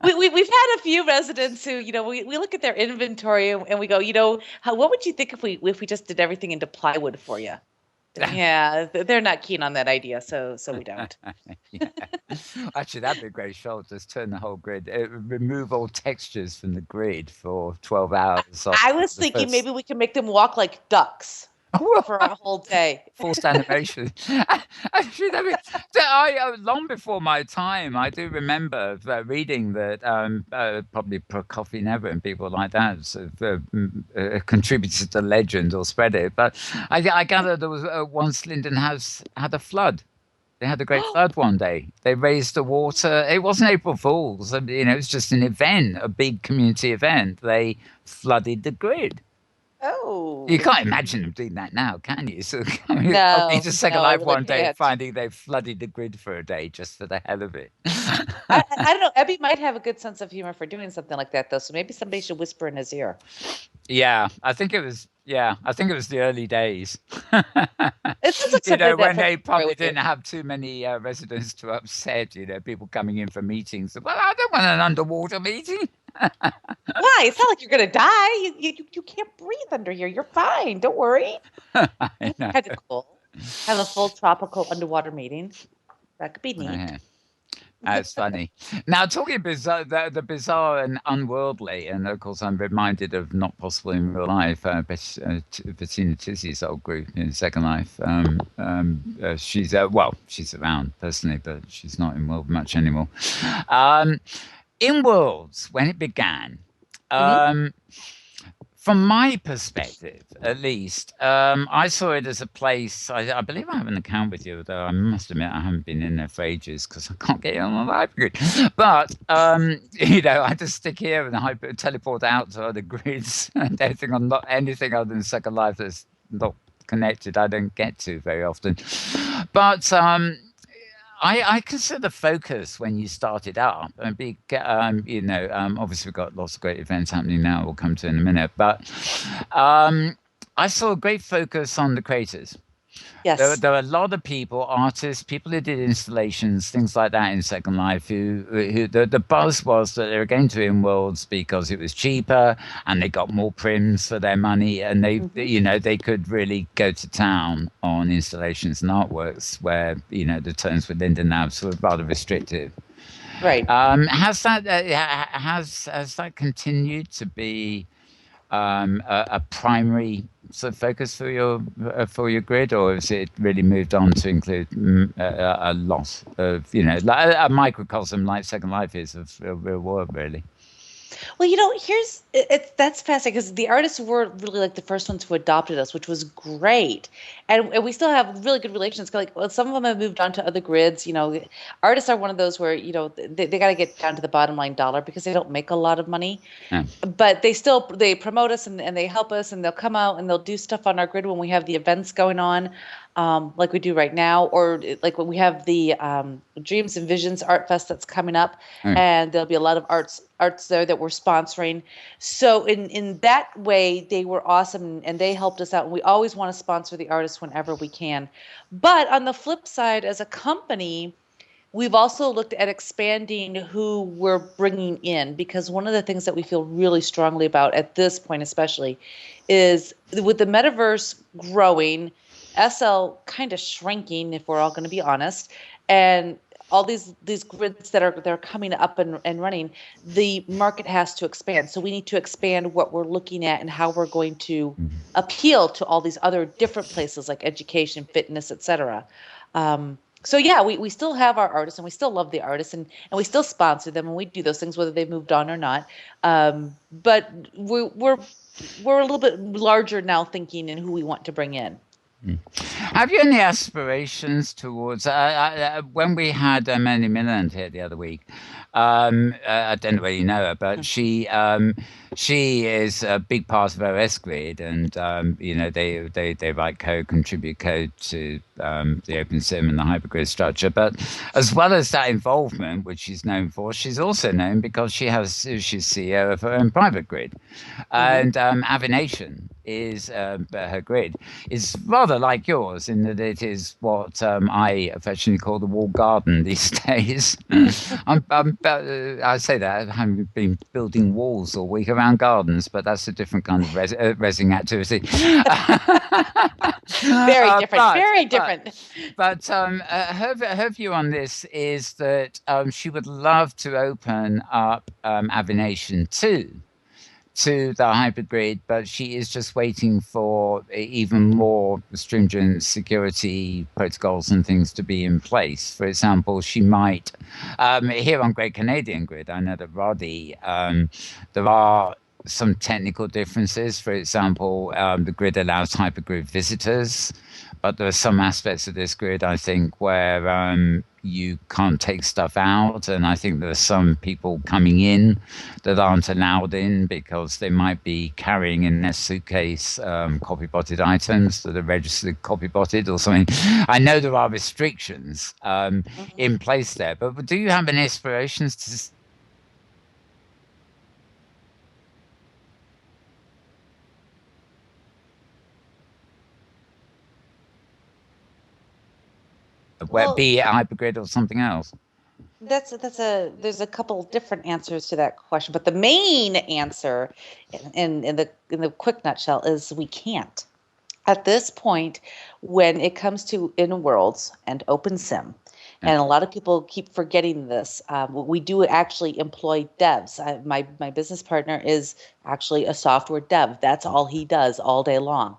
Speaker 3: We've had a few residents who, we look at their inventory and we go, what would you think if we just did everything into plywood for you? Yeah, they're not keen on that idea, so we don't.
Speaker 1: Actually, that'd be a great show. Just turn the whole grid, remove all textures from the grid for 12 hours.
Speaker 3: I was thinking maybe we can make them walk like ducks for a whole day.
Speaker 1: Forced animation. Actually, long before my time, I do remember reading that probably Coffee Never and people like that sort of, contributed to legend or spread it. But I gather there was once Linden House had a flood. They had a great flood one day. They raised the water. It wasn't April Fool's. It was just an event, a big community event. They flooded the grid. You
Speaker 3: Oh.
Speaker 1: can't imagine them doing that now, can you? So coming
Speaker 3: No,
Speaker 1: to Second
Speaker 3: no, I
Speaker 1: Life
Speaker 3: really
Speaker 1: one day,
Speaker 3: can't.
Speaker 1: finding they've flooded the grid for a day just for the hell of it.
Speaker 3: I don't know. Ebby might have a good sense of humor for doing something like that, though. So maybe somebody should whisper in his ear.
Speaker 1: Yeah, I think it was. Yeah, I think it was the early days.
Speaker 3: It sounds like something
Speaker 1: When
Speaker 3: that
Speaker 1: they
Speaker 3: February
Speaker 1: probably
Speaker 3: would do.
Speaker 1: didn't have too many residents to upset. People coming in for meetings. Well, I don't want an underwater meeting.
Speaker 3: Why? It's not like you're gonna die. You can't breathe under here. You're fine. Don't worry.
Speaker 1: I know.
Speaker 3: Kind of cool. Have a full tropical underwater meeting. That could be neat.
Speaker 1: Yeah. That's funny. Now, talking bizarre, the bizarre and unworldly, and of course, I'm reminded of Not Possible in Real Life, Bettina Tizzi's old group in Second Life. She's she's around personally, but she's not involved much anymore. Inworldz, when it began, from my perspective, at least, I saw it as a place. I believe I have an account with you, though I must admit I haven't been in there for ages because I can't get on the library. But I just stick here and teleport out to other grids and anything on not anything other than Second Life that's not connected. I don't get to very often, but. I consider focus when you started up and obviously we've got lots of great events happening now. We'll come to in a minute, but I saw a great focus on the creators.
Speaker 3: Yes.
Speaker 1: There were a lot of people, artists, people who did installations, things like that in Second Life. Who the buzz was that they were going to Inworldz because it was cheaper and they got more prims for their money, and they could really go to town on installations and artworks where the terms with Linda Nabs were rather restrictive.
Speaker 3: Right.
Speaker 1: Has that continued to be a primary sort of focus for your grid, or has it really moved on to include a lot of like a microcosm like Second Life is of real world, really?
Speaker 3: Well, that's fascinating because the artists were really like the first ones who adopted us, which was great, and we still have really good relations. Like, well, some of them have moved on to other grids. Artists are one of those where they got to get down to the bottom line dollar because they don't make a lot of money, but they promote us and they help us, and they'll come out and they'll do stuff on our grid when we have the events going on. Like we do right now, or like when we have the Dreams and Visions Art Fest that's coming up, and there'll be a lot of arts there that we're sponsoring. So in that way, they were awesome, and they helped us out. And we always want to sponsor the artists whenever we can. But on the flip side, as a company, we've also looked at expanding who we're bringing in, because one of the things that we feel really strongly about at this point especially is with the metaverse growing, SL kind of shrinking, if we're all going to be honest, and all these grids that are coming up and running, the market has to expand. So we need to expand what we're looking at and how we're going to appeal to all these other different places like education, fitness, etc. So yeah, we still have our artists, and we still love the artists, and we still sponsor them, and we do those things whether they've moved on or not. But we're a little bit larger now, thinking in who we want to bring in.
Speaker 1: Have you any aspirations towards when we had Melanie Milland here the other week? I don't know whether you know her, but she is a big part of OS Grid, and they write code, contribute code to the OpenSim and the hypergrid structure. But as well as that involvement, which she's known for, she's also known because she's CEO of her own private grid, and Avination is her grid is rather like yours in that it is what I affectionately call the wall garden these days. I say that I haven't been building walls all week around gardens, but that's a different kind of rezzing activity.
Speaker 3: Very different.
Speaker 1: But her view on this is that she would love to open up Avination to the hybrid grid, but she is just waiting for even more stringent security protocols and things to be in place. For example, she might, here on Great Canadian Grid, I know that Roddy, there are some technical differences. For example, the grid allows hypergrid visitors, but there are some aspects of this grid, I think, where you can't take stuff out, and I think there's some people coming in that aren't allowed in because they might be carrying in their suitcase copy-botted items that are registered copy-botted or something. I know there are restrictions in place there, but do you have any aspirations to be it hypergrid or something else?
Speaker 3: There's a couple different answers to that question, but the main answer in the quick nutshell is we can't. At this point, when it comes to Inworldz and OpenSim, and a lot of people keep forgetting this, we do actually employ devs. My business partner is actually a software dev. That's all he does all day long.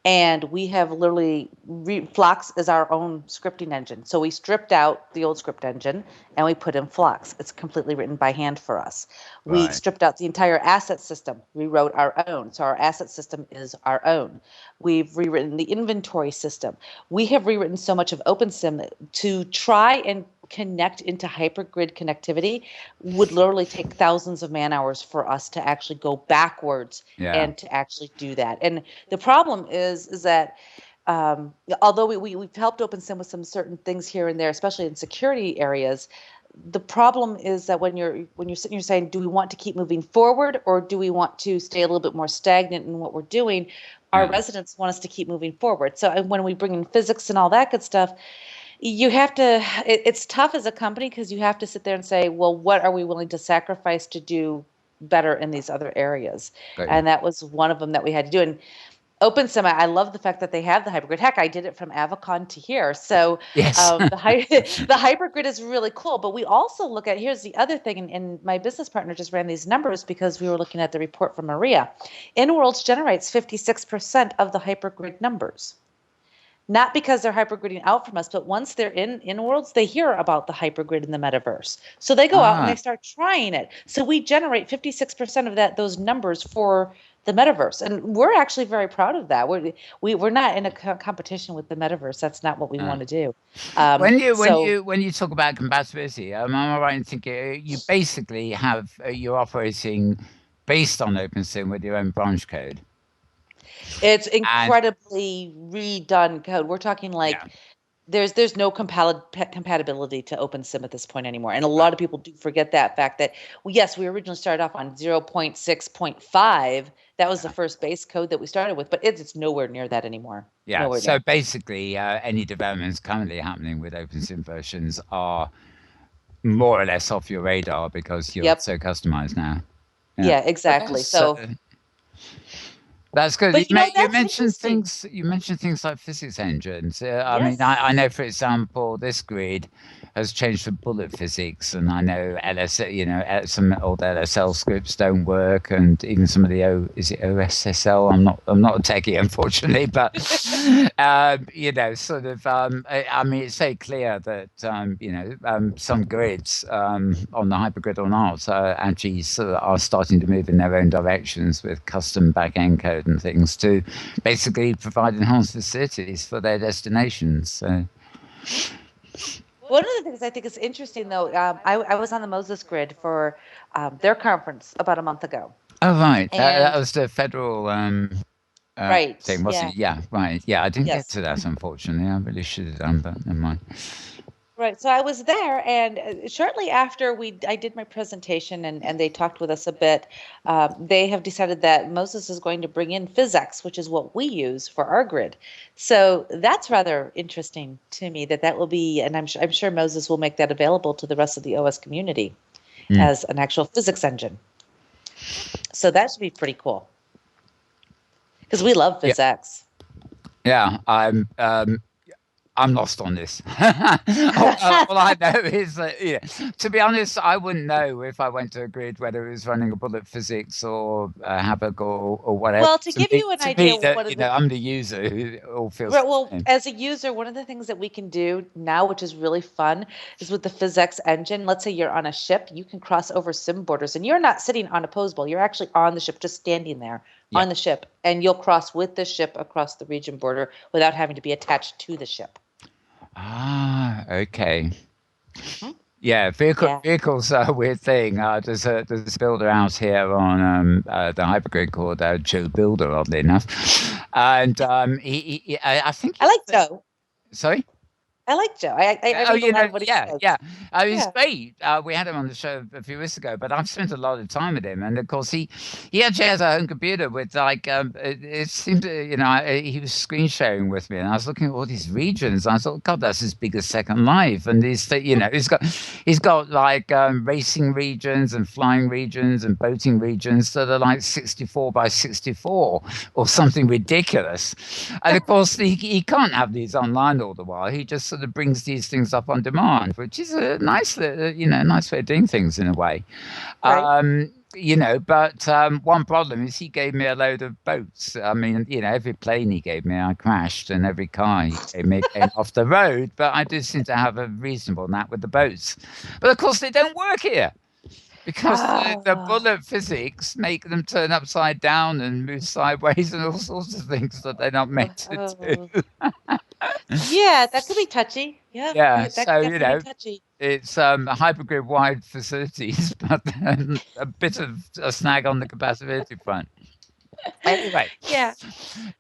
Speaker 3: And we have literally, Flux is our own scripting engine. So we stripped out the old script engine and we put in Flux. It's completely written by hand for us. We stripped out the entire asset system. We wrote our own. So our asset system is our own. We've rewritten the inventory system. We have rewritten so much of OpenSim to try and connect into hypergrid connectivity would literally take thousands of man hours for us to actually go backwards and to actually do that. And the problem is that although we've helped OpenSim with some certain things here and there, especially in security areas, the problem is that when you're sitting here saying, do we want to keep moving forward or do we want to stay a little bit more stagnant in what we're doing? Our residents want us to keep moving forward. So when we bring in physics and all that good stuff, you have to, it's tough as a company because you have to sit there and say, well, what are we willing to sacrifice to do better in these other areas? Right. And that was one of them that we had to do. And OpenSim, I love the fact that they have the hypergrid. Heck, I did it from Avicon to here. So
Speaker 1: yes.
Speaker 3: The hypergrid is really cool. But we also look at, here's the other thing, and my business partner just ran these numbers because we were looking at the report from Maria. Inworldz generates 56% of the hypergrid numbers. Not because they're hypergridding out from us, but once they're in Inworldz, they hear about the hypergrid in the metaverse. So they go out and they start trying it. So we generate 56% of those numbers for the metaverse. And we're actually very proud of that. We're not in a competition with the metaverse. That's not what we want to do.
Speaker 1: When you talk about compatibility, am I right in thinking you basically have you're operating based on OpenSim with your own branch code?
Speaker 3: It's incredibly redone code. We're talking like there's no compatibility to OpenSim at this point anymore. And a lot of people do forget that fact that, yes, we originally started off on 0.6.5. That was the first base code that we started with, but it's nowhere near that anymore.
Speaker 1: Yeah, so basically any developments currently happening with OpenSim versions are more or less off your radar because you're so customized now.
Speaker 3: Yeah, exactly. So
Speaker 1: that's good. You mentioned things. You mentioned things like physics engines. I mean, I know, for example, this grid has changed to bullet physics, and I know some old LSL scripts don't work, and even some of the OSSL. I'm not a techie, unfortunately, but I mean, it's very clear that some grids on the hypergrid or not actually are starting to move in their own directions with custom back-end code and things to basically provide enhanced facilities for their destinations. So.
Speaker 3: One of the things I think is interesting, though, I was on the Moses grid for their conference about a month ago.
Speaker 1: Oh, right. That was the federal thing, wasn't it? Yeah, right. Yeah, I didn't get to that, unfortunately. I really should have done, but never mind.
Speaker 3: Right. So I was there, and shortly after I did my presentation and they talked with us a bit, they have decided that Moses is going to bring in PhysX, which is what we use for our grid. So that's rather interesting to me that will be, and I'm sure Moses will make that available to the rest of the OS community as an actual physics engine. So that should be pretty cool because we love PhysX.
Speaker 1: Yeah, I'm lost on this. All I know is that, to be honest, I wouldn't know if I went to a grid whether it was running a bullet physics or Havoc or whatever.
Speaker 3: Well, to give you an idea,
Speaker 1: I'm the user who all feels.
Speaker 3: Well, as a user, one of the things that we can do now, which is really fun, is with the PhysX engine. Let's say you're on a ship, you can cross over sim borders, and you're not sitting on a posable. You're actually on the ship, just standing there on the ship, and you'll cross with the ship across the region border without having to be attached to the ship.
Speaker 1: Ah, okay.
Speaker 3: Mhm.
Speaker 1: Yeah,
Speaker 3: Yeah.
Speaker 1: vehicles are a weird thing. There's a builder out here on the hypergrid called Joe Builder, oddly enough, and I think
Speaker 3: I
Speaker 1: he's
Speaker 3: like Joe.
Speaker 1: sorry.
Speaker 3: I like Joe. I
Speaker 1: Oh,
Speaker 3: read a lot of what he
Speaker 1: yeah,
Speaker 3: says.
Speaker 1: yeah. He's
Speaker 3: Yeah.
Speaker 1: great. We had him on the show a few weeks ago, but I've spent a lot of time with him, and of course he actually has a home computer with like it seemed to, he was screen sharing with me, and I was looking at all these regions. And I thought, God, that's as big as Second Life, and he's got like racing regions and flying regions and boating regions that are like 64 by 64 or something ridiculous. And of course, he can't have these online all the while. He just sort of brings these things up on demand, which is a nice, nice way of doing things in a way.
Speaker 3: Right.
Speaker 1: But one problem is he gave me a load of boats. I mean, every plane he gave me, I crashed, and every car he gave me came off the road. But I do seem to have a reasonable knack with the boats. But of course, they don't work here because the
Speaker 3: Ah.
Speaker 1: bullet physics make them turn upside down and move sideways and all sorts of things that they're not meant to
Speaker 3: Oh.
Speaker 1: do.
Speaker 3: Yeah, that could be touchy. Yeah,
Speaker 1: Yeah,
Speaker 3: that
Speaker 1: so
Speaker 3: could definitely be touchy.
Speaker 1: it's hypergrid wide facilities, but then a bit of a snag on the capacity front. Anyway,
Speaker 3: Yeah.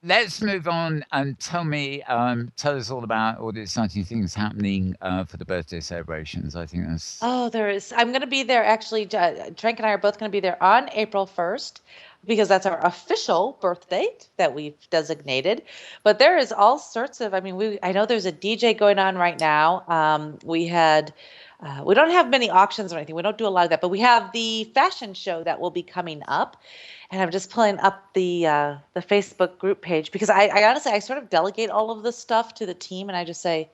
Speaker 1: let's move on and tell us all about all the exciting things happening for the birthday celebrations. I think that's
Speaker 3: Oh, there is. I'm going to be there actually. Trank and I are both going to be there on April 1st because that's our official birth date that we've designated. But there is all sorts of, I mean, I know there's a DJ going on right now. We don't have many auctions or anything. We don't do a lot of that, but we have the fashion show that will be coming up. And I'm just pulling up the Facebook group page because I honestly, I sort of delegate all of this stuff to the team and I just say,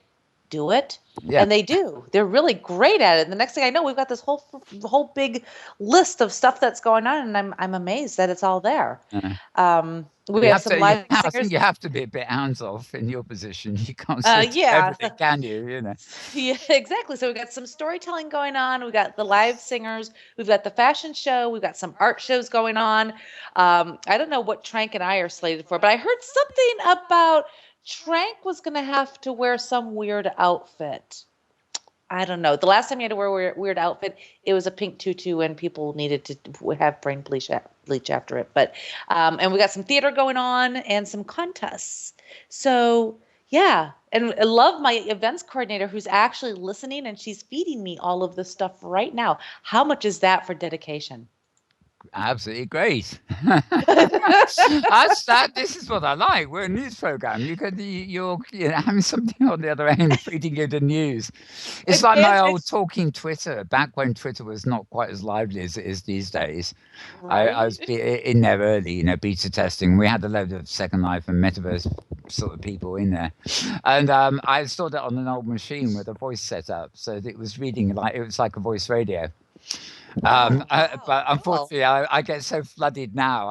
Speaker 3: do it,
Speaker 1: yeah.
Speaker 3: and they do. They're really great at it. And the next thing I know, we've got this whole big list of stuff that's going on, and I'm amazed that it's all there. We have some live
Speaker 1: I
Speaker 3: singers.
Speaker 1: think you have to be a bit hands off in your position. You can't sort of do
Speaker 3: Yeah,
Speaker 1: everything, can you? You know.
Speaker 3: yeah, exactly. So we've got some storytelling going on. We've got the live singers. We've got the fashion show. We've got some art shows going on. I don't know what Trank and I are slated for, but I heard something about Trank was going to have to wear some weird outfit. I don't know. The last time you had to wear a weird outfit, it was a pink tutu, and people needed to have brain bleach after it. But and we got some theater going on and some contests. So yeah, and I love my events coordinator who's actually listening, and she's feeding me all of this stuff right now. How much is that for dedication?
Speaker 1: Absolutely great. This is what I like. We're a news program. You're having something on the other end feeding you the news. It's like my old talking Twitter back when Twitter was not quite as lively as it is these days. I was
Speaker 3: Right.
Speaker 1: in there early, beta testing. We had a load of Second Life and metaverse sort of people in there, and I installed it on an old machine with a voice set up, so that it was reading like it was like a voice radio.
Speaker 3: Oh,
Speaker 1: But
Speaker 3: wow, cool.
Speaker 1: unfortunately, I get so flooded now.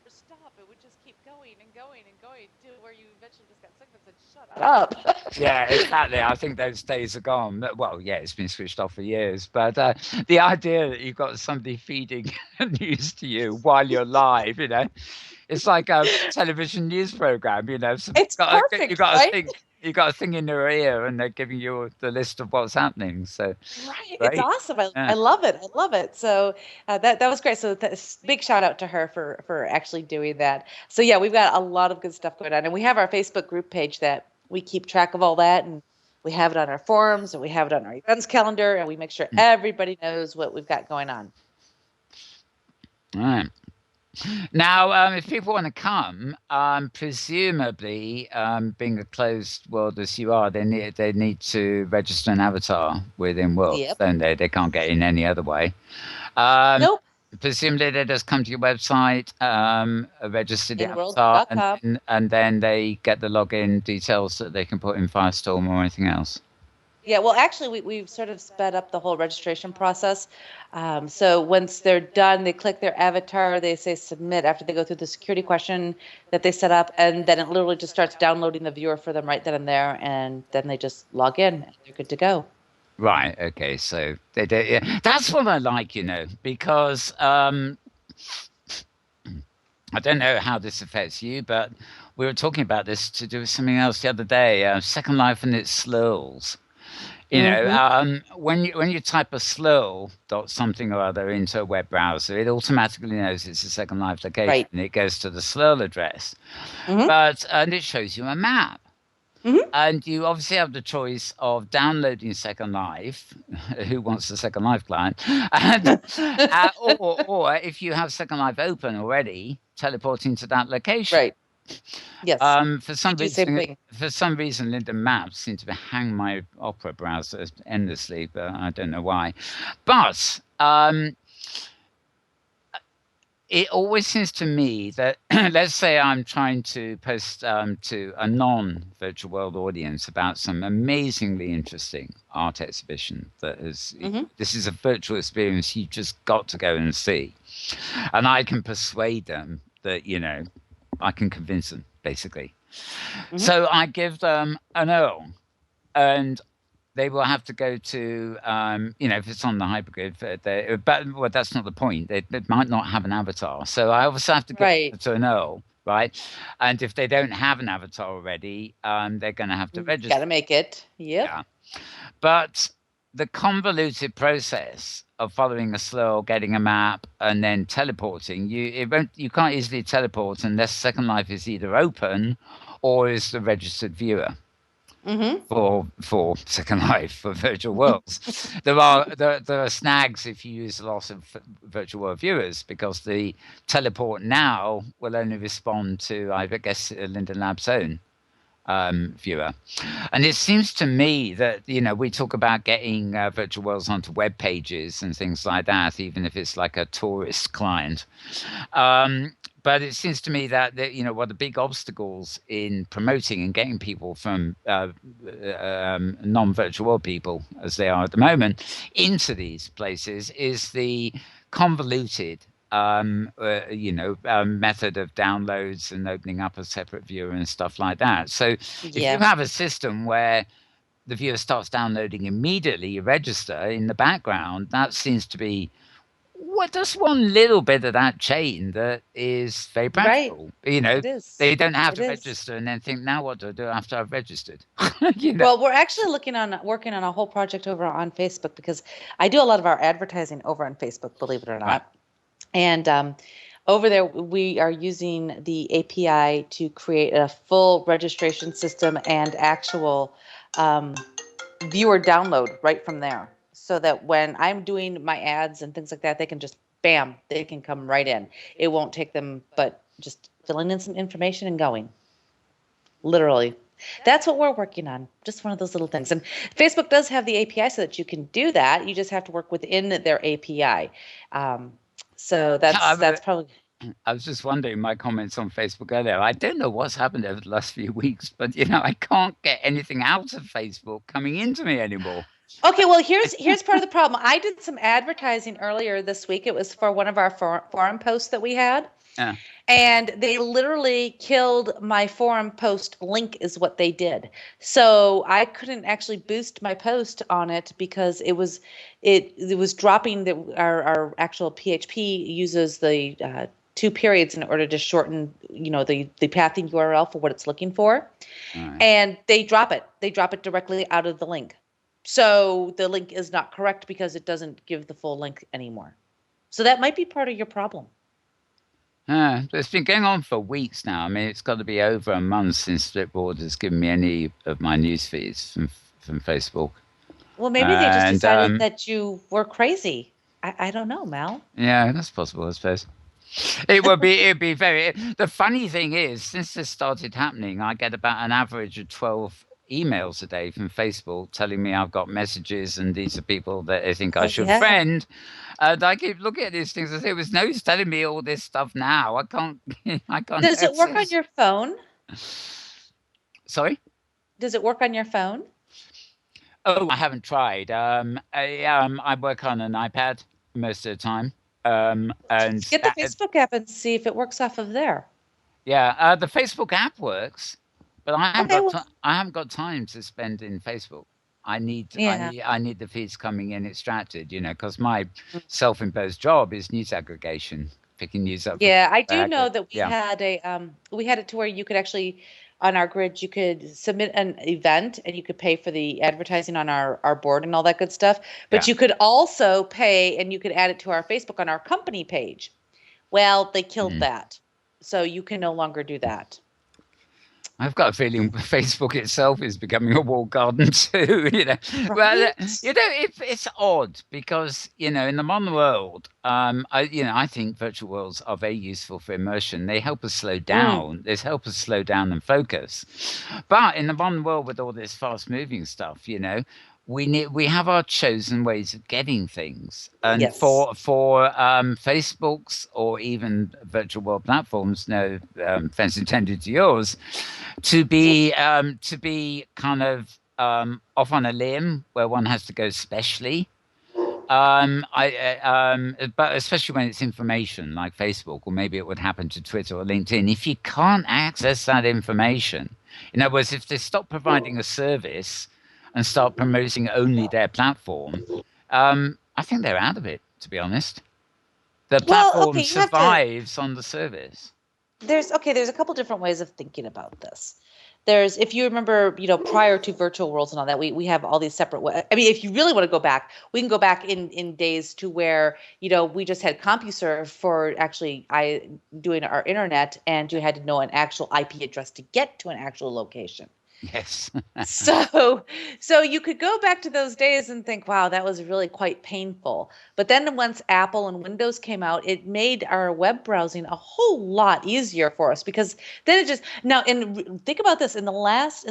Speaker 3: Stop. It would just keep going and going and going to where you eventually just got sick and said, shut up.
Speaker 1: Yeah, exactly. I think those days are gone. Well, yeah, it's been switched off for years. But the idea that you've got somebody feeding news to you while you're live, it's like a television news program. So
Speaker 3: It's
Speaker 1: you
Speaker 3: perfect,
Speaker 1: got a
Speaker 3: right?
Speaker 1: thing. You got a thing in their ear, and they're giving you the list of what's happening. So,
Speaker 3: Right. It's
Speaker 1: great.
Speaker 3: awesome. I
Speaker 1: Yeah.
Speaker 3: love it. I love it. So that was great. So big shout out to her for actually doing that. So yeah, we've got a lot of good stuff going on, and we have our Facebook group page that we keep track of all that, and we have it on our forums, and we have it on our events calendar, and we make sure everybody knows what we've got going on.
Speaker 1: All right. Now, if people want to come, presumably, being a closed world as you are, they need to register an avatar within World,
Speaker 3: Yep.
Speaker 1: don't they? They can't get in any other way. Um,
Speaker 3: Nope.
Speaker 1: Presumably, they just come to your website, register the avatar,
Speaker 3: Inworld.com.
Speaker 1: and then they get the login details that they can put in Firestorm or anything else.
Speaker 3: Yeah, well, actually, we've sort of sped up the whole registration process. So once they're done, they click their avatar, they say submit after they go through the security question that they set up, and then it literally just starts downloading the viewer for them right then and there, and then they just log in and they're good to go.
Speaker 1: Right. Okay. So they do. Yeah. That's what I like, because I don't know how this affects you, but we were talking about this to do with something else the other day. Second Life and its slurs.
Speaker 3: Mm-hmm.
Speaker 1: When you type a slur dot something or other into a web browser, it automatically knows it's a Second Life location.
Speaker 3: Right.
Speaker 1: And it goes to the slur address,
Speaker 3: Mm-hmm.
Speaker 1: and it shows you a map.
Speaker 3: Mm-hmm.
Speaker 1: And you obviously have the choice of downloading Second Life. Who wants the Second Life client? And, or if you have Second Life open already, teleporting to that location.
Speaker 3: Right. Yes.
Speaker 1: For
Speaker 3: We
Speaker 1: some
Speaker 3: do the same
Speaker 1: reason,
Speaker 3: thing.
Speaker 1: Linda Maps seems to hang my Opera browser endlessly, but I don't know why. But it always seems to me that, let's say I'm trying to post to a non-virtual world audience about some amazingly interesting art exhibition that is,
Speaker 3: Mm-hmm.
Speaker 1: this is a virtual experience you've just got to go and see. And I can persuade them that, I can convince them, basically.
Speaker 3: Mm-hmm.
Speaker 1: So I give them an Earl, and they will have to go to, if it's on the hypergrid, but that's not the point. They might not have an avatar. So I also have to get
Speaker 3: Right.
Speaker 1: to an Earl, right? And if they don't have an avatar already, they're going to have to
Speaker 3: Got
Speaker 1: register.
Speaker 3: to make it. Yep.
Speaker 1: Yeah. But the convoluted process of following a slur, getting a map, and then teleporting, you can't easily teleport unless Second Life is either open or is the registered viewer
Speaker 3: Mm-hmm.
Speaker 1: for Second Life for virtual worlds. there are snags if you use a lot of virtual world viewers, because the teleport now will only respond to, I guess, Linden Lab's own viewer. And it seems to me that, we talk about getting virtual worlds onto web pages and things like that, even if it's like a tourist client. But it seems to me that, one of the big obstacles in promoting and getting people from non-virtual world people, as they are at the moment, into these places is the convoluted method of downloads and opening up a separate viewer and stuff like that. So if you have a system where the viewer starts downloading immediately, you register in the background, that seems to be just one little bit of that chain that is very practical.
Speaker 3: It is.
Speaker 1: They don't have to register and then think, now what do I do after I've registered?
Speaker 3: Well, we're actually working on a whole project over on Facebook, because I do a lot of our advertising over on Facebook, believe it or not. Right. And over there, we are using the API to create a full registration system and actual viewer download right from there, so that when I'm doing my ads and things like that, they can just, bam, they can come right in. It won't take them but just filling in some information and going. Literally. That's what we're working on. Just one of those little things. And Facebook does have the API so that you can do that. You just have to work within their API. So that's probably...
Speaker 1: I was just wondering, my comments on Facebook earlier, I don't know what's happened over the last few weeks, but I can't get anything out of Facebook coming into me anymore.
Speaker 3: Okay, well, here's part of the problem. I did some advertising earlier this week. It was for one of our forum posts that we had.
Speaker 1: Yeah.
Speaker 3: And they literally killed my forum post link is what they did. So I couldn't actually boost my post on it because it was dropping our actual PHP uses the 2 periods in order to shorten, the pathing URL for what it's looking for.
Speaker 1: Right.
Speaker 3: And they drop it. They drop it directly out of the link. So the link is not correct because it doesn't give the full link anymore. So that might be part of your problem.
Speaker 1: It's been going on for weeks now. I mean, it's got to be over a month since Flipboard has given me any of my news feeds from Facebook.
Speaker 3: Well, maybe they just decided that you were crazy. I don't know, Mal.
Speaker 1: Yeah, that's possible, I suppose. It'd be very... The funny thing is, since this started happening, I get about an average of 12 emails a day from Facebook telling me I've got messages and these are people that I think I should friend. And I keep looking at these things and say, "Was no telling me all this stuff now. I can't.
Speaker 3: Does it work on your phone?
Speaker 1: Sorry?
Speaker 3: Does it work on your phone?
Speaker 1: Oh, I haven't tried. I work on an iPad most of the time. And
Speaker 3: get the Facebook app and see if it works off of there.
Speaker 1: Yeah, the Facebook app works, but I haven't got time to spend in Facebook. I need the feeds coming in extracted, because my self-imposed job is news aggregation. picking news up.
Speaker 3: Yeah, I do know
Speaker 1: Accurate.
Speaker 3: that
Speaker 1: Yeah,
Speaker 3: we had it to where you could actually on our grid you could submit an event and you could pay for the advertising on our board and all that good stuff. But
Speaker 1: yeah.
Speaker 3: you could also pay and you could add it to our Facebook on our company page. Well, they killed
Speaker 1: Mm.
Speaker 3: that. So you can no longer do that.
Speaker 1: I've got a feeling Facebook itself is becoming a walled garden too. Well,
Speaker 3: Right?
Speaker 1: it's odd because in the modern world, I think virtual worlds are very useful for immersion. They help us slow
Speaker 3: Mm,
Speaker 1: down. They help us slow down and focus. But in the modern world, with all this fast-moving stuff, we have our chosen ways of getting things, and
Speaker 3: yes.
Speaker 1: for Facebooks or even virtual world platforms, no offense intended to yours, to be kind of off on a limb where one has to go specially. But especially when it's information like Facebook, or maybe it would happen to Twitter or LinkedIn. If you can't access that information, in other words, if they stop providing a service and start promoting only their platform, I think they're out of it. To be honest, the
Speaker 3: Well,
Speaker 1: platform
Speaker 3: okay, you have to
Speaker 1: survives on the service.
Speaker 3: there's a couple different ways of thinking about this. There's if you remember, prior to virtual worlds and all that, we have all these separate I mean, if you really want to go back, we can go back in days to where, we just had CompuServe for actually I doing our internet, and you had to know an actual IP address to get to an actual location.
Speaker 1: Yes.
Speaker 3: So, so you could go back to those days and think, wow, that was really quite painful. But then once Apple and Windows came out, it made our web browsing a whole lot easier for us because then it just now and think about this in the last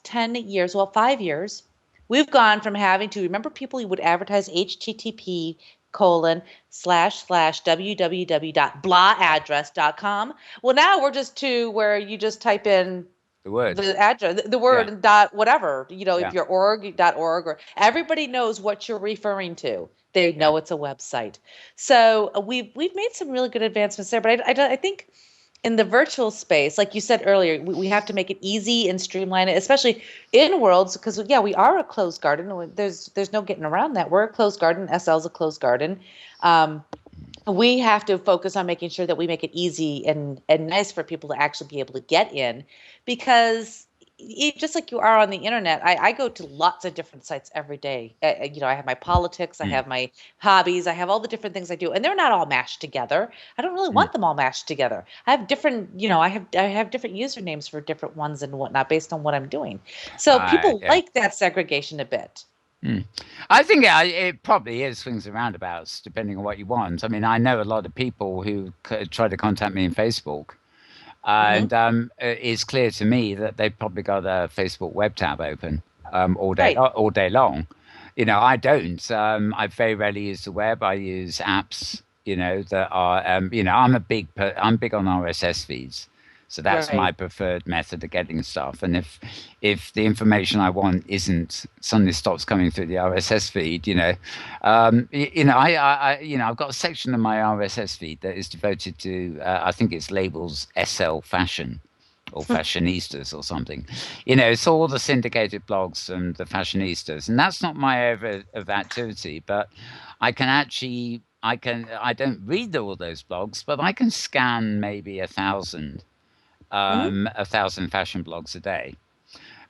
Speaker 3: 10 years, well, 5 years, we've gone from having to remember people who would advertise HTTP colon slash slash www.blahaddress.com. Well, now we're just to where you just type in
Speaker 1: The word.
Speaker 3: the address, the
Speaker 1: Yeah.
Speaker 3: word dot whatever, if
Speaker 1: Yeah.
Speaker 3: you're org.org, or everybody knows what you're referring to. They
Speaker 1: Yeah.
Speaker 3: know it's a website. So we've made some really good advancements there. But I think in the virtual space, like you said earlier, we have to make it easy and streamline it, especially in worlds, because yeah, we are a closed garden. There's no getting around that. We're a closed garden. SL's a closed garden. We have to focus on making sure that we make it easy and nice for people to actually be able to get in, because just like you are on the internet, I go to lots of different sites every day. I have my politics, I
Speaker 1: Mm.
Speaker 3: have my hobbies, I have all the different things I do, and they're not all mashed together. I don't really
Speaker 1: Mm.
Speaker 3: want them all mashed together. I have different, I have different usernames for different ones and whatnot based on what I'm doing. So people
Speaker 1: Yeah.
Speaker 3: like that segregation a bit.
Speaker 1: I think it probably is swings and roundabouts, depending on what you want. I mean, I know a lot of people who try to contact me on Facebook,
Speaker 3: Hmm.
Speaker 1: and it's clear to me that they've probably got a Facebook web tab open
Speaker 3: Right.
Speaker 1: all day long. I don't. I very rarely use the web. I use apps. That are. I'm big on RSS feeds. So that's my
Speaker 3: Right.
Speaker 1: preferred method of getting stuff. And if the information I want isn't suddenly stops coming through the RSS feed, I've got a section of my RSS feed that is devoted to I think it's labels SL fashion or fashionistas or something. It's all the syndicated blogs and the fashionistas, and that's not my area of activity. But I don't read all those blogs, but I can scan maybe
Speaker 3: Hmm.
Speaker 1: 1,000 fashion blogs a day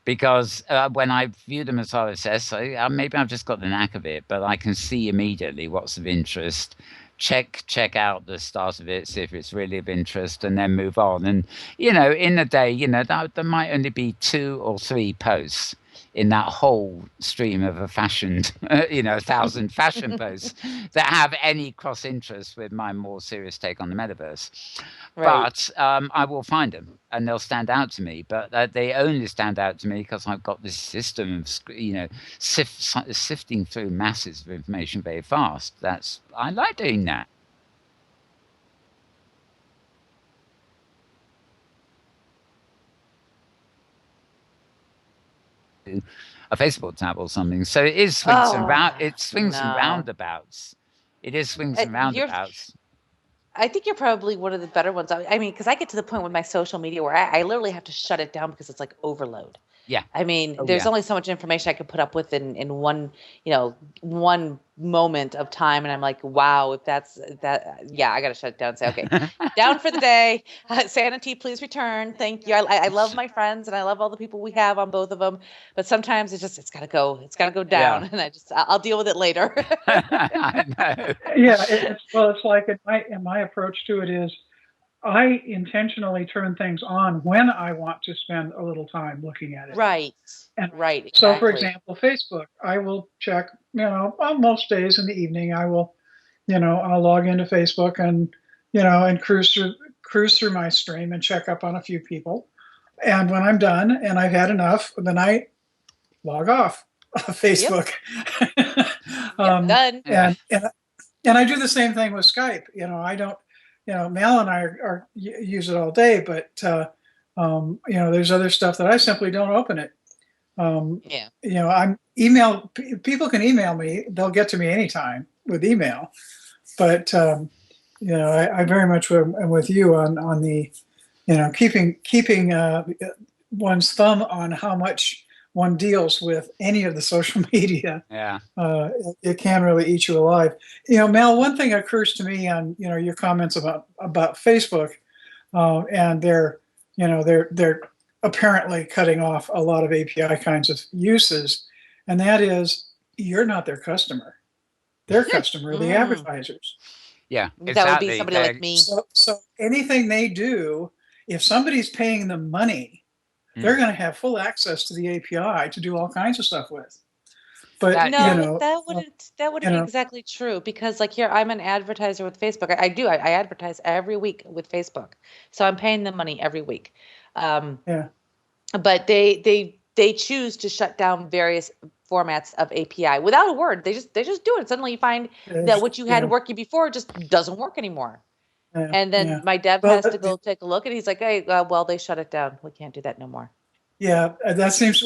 Speaker 1: because when I view them as RSS, maybe I've just got the knack of it, but I can see immediately what's of interest. Check out the start of it, see if it's really of interest, and then move on. And in a day, there might only be 2 or 3 posts in that whole stream of a fashioned, 1,000 fashion posts that have any cross interest with my more serious take on the metaverse.
Speaker 3: Right.
Speaker 1: But I will find them, and they'll stand out to me. But they only stand out to me because I've got this system of, sifting through masses of information very fast. I like doing that. A Facebook tab or something. So it is swings and
Speaker 3: Oh,
Speaker 1: round. It swings and
Speaker 3: no.
Speaker 1: roundabouts. It is swings
Speaker 3: Uh,
Speaker 1: and
Speaker 3: You're
Speaker 1: roundabouts.
Speaker 3: I think you're probably one of the better ones. I mean, because I get to the point with my social media where I literally have to shut it down because it's like overload.
Speaker 1: Yeah.
Speaker 3: I mean, there's only so much information I could put up with in one, one moment of time. And I'm like, wow, if that's that, yeah, I got to shut it down and say, okay, down for the day. Sanity, please return. Thank you. I love my friends and I love all the people we have on both of them. But sometimes it's got to go. It's got to go down. And I'll deal with it later.
Speaker 1: I know.
Speaker 2: Yeah. It's like my approach to it is, I intentionally turn things on when I want to spend a little time looking at it.
Speaker 3: Right.
Speaker 2: And
Speaker 3: right. Exactly.
Speaker 2: So, for example, Facebook, I will check, on most days in the evening, I will, I'll log into Facebook and, and cruise through my stream and check up on a few people. And when I'm done and I've had enough, then I log off Facebook.
Speaker 3: Done.
Speaker 2: And I do the same thing with Skype. I don't. Mel and I use it all day, but there's other stuff that I simply don't open it. I'm people can email me; they'll get to me anytime with email. But I very much am with you on the keeping one's thumb on how much one deals with any of the social media.
Speaker 1: Yeah.
Speaker 2: It can really eat you alive. Mel, one thing occurs to me on, your comments about Facebook, and they're apparently cutting off a lot of API kinds of uses. And that is, you're not their customer. Their customer are the advertisers.
Speaker 1: Yeah.
Speaker 3: Exactly. That would be somebody like me.
Speaker 2: So anything they do, if somebody's paying them money, they're going to have full access to the API to do all kinds of stuff with. But
Speaker 3: that wouldn't be exactly true, because like here, I'm an advertiser with Facebook. I advertise every week with Facebook, so I'm paying them money every week. But they choose to shut down various formats of API without a word. They just do it. Suddenly you find that what you had working before just doesn't work anymore. And then my dev has to go take a look, and he's like, "Hey, they shut it down. We can't do that no more."
Speaker 2: Yeah, that seems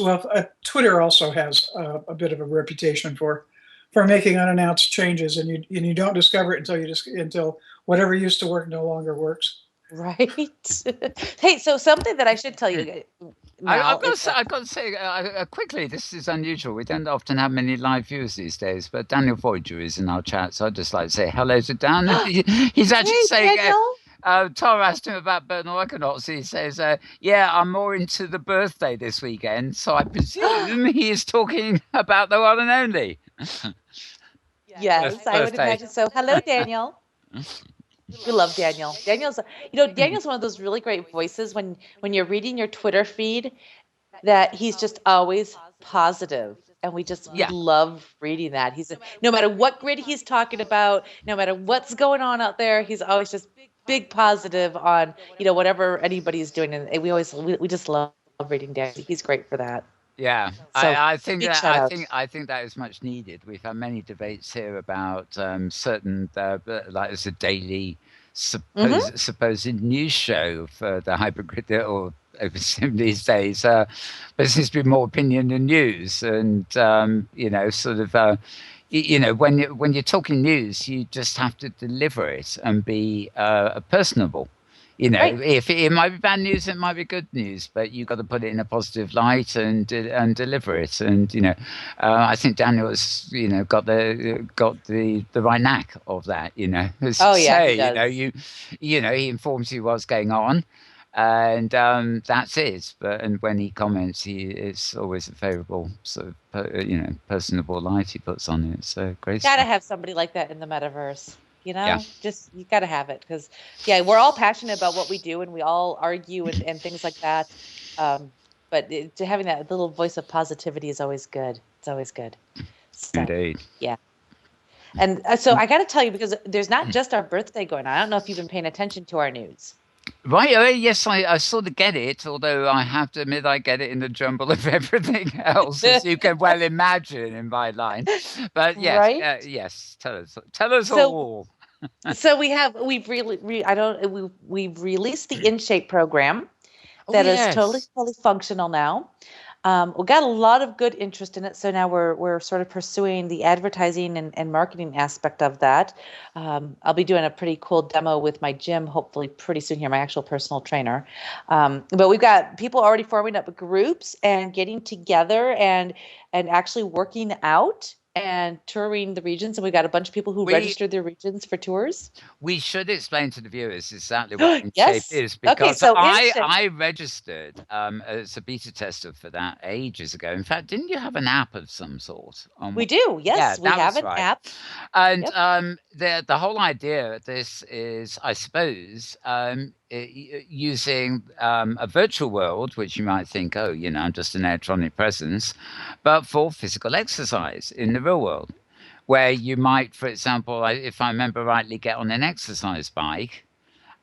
Speaker 2: Twitter also has a bit of a reputation for making unannounced changes, and you don't discover it until whatever used to work no longer works.
Speaker 3: Right. Hey, so something that I should tell you.
Speaker 1: I've got to say quickly, this is unusual. We don't often have many live viewers these days, but Daniel Voyager is in our chat, so I'd just like to say hello to Dan. He's actually saying, Tom asked him about Bernal Equinox. He says, I'm more into the birthday this weekend, so I presume he is talking about the one and only.
Speaker 3: Yes, I would imagine so. Hello, Daniel. We love Daniel. Daniel's one of those really great voices when you're reading your Twitter feed, that he's just always positive, and we just love reading that. No matter what grid he's talking about, no matter what's going on out there, he's always just big positive on whatever anybody's doing, and we just love reading Daniel. He's great for that.
Speaker 1: Yeah, so, I think that is much needed. We've had many debates here about certain, like as a daily supposed news show for the hypergrid or OpenSim these days, but this has been more opinion than news, and when you're talking news, you just have to deliver it and be personable. Right. If it might be bad news, it might be good news, but you've got to put it in a positive light and deliver it. And I think Daniel has got the right knack of that. He does. He informs you what's going on, and that's it. And when he comments, it's always a favourable sort of personable light he puts on it. So great.
Speaker 3: Gotta have somebody like that in the metaverse. Just you got to have it, because we're all passionate about what we do, and we all argue and things like that. But having that little voice of positivity is always good. It's always good. So,
Speaker 1: indeed.
Speaker 3: Yeah. And so I got to tell you, because there's not just our birthday going on. I don't know if you've been paying attention to our news.
Speaker 1: Right. Yes, I sort of get it, although I have to admit I get it in the jumble of everything else, as you can well imagine in my line. But yes, right? Yes, tell us all.
Speaker 3: So we've released the InShape program that is totally fully functional now. We got a lot of good interest in it, so now we're sort of pursuing the advertising and marketing aspect of that. I'll be doing a pretty cool demo with my gym, hopefully pretty soon here, my actual personal trainer. But we've got people already forming up groups and getting together and actually working out and touring the regions. And we've got a bunch of people who registered their regions for tours.
Speaker 1: We should explain to the viewers exactly what InShape
Speaker 3: Yes.
Speaker 1: is, because
Speaker 3: Okay, so
Speaker 1: I registered as a beta tester for that ages ago. In fact, didn't you have an app of some sort?
Speaker 3: We do. Yes, we have an app.
Speaker 1: And the whole idea of this is, I suppose, using a virtual world, which you might think, oh, I'm just an electronic presence, but for physical exercise in the real world, where you might, for example, if I remember rightly, get on an exercise bike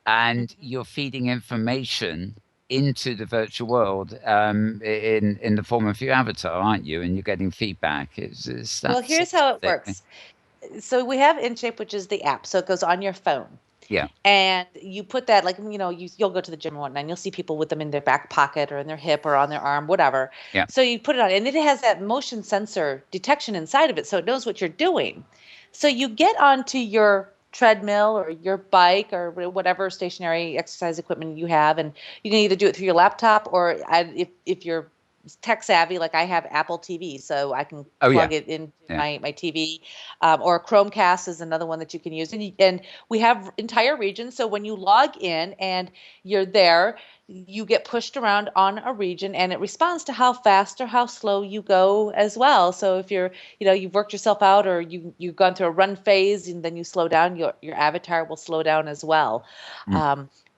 Speaker 1: and you're feeding information into the virtual world in the form of your avatar, aren't you? And you're getting feedback.
Speaker 3: Well, here's how it works. So we have InShape, which is the app. So it goes on your phone.
Speaker 1: Yeah.
Speaker 3: And you put that, like, you'll go to the gym and whatnot, and you'll see people with them in their back pocket or in their hip or on their arm, whatever.
Speaker 1: Yeah.
Speaker 3: So you put it on, and it has that motion sensor detection inside of it, so it knows what you're doing. So you get onto your treadmill or your bike or whatever stationary exercise equipment you have, and you can either do it through your laptop or if you're tech savvy, like I have Apple TV, so I can plug it into my TV, or Chromecast is another one that you can use. And we have entire regions. So when you log in and you're there, you get pushed around on a region, and it responds to how fast or how slow you go as well. So if you're, you've worked yourself out, or you've gone through a run phase and then you slow down, your avatar will slow down as well.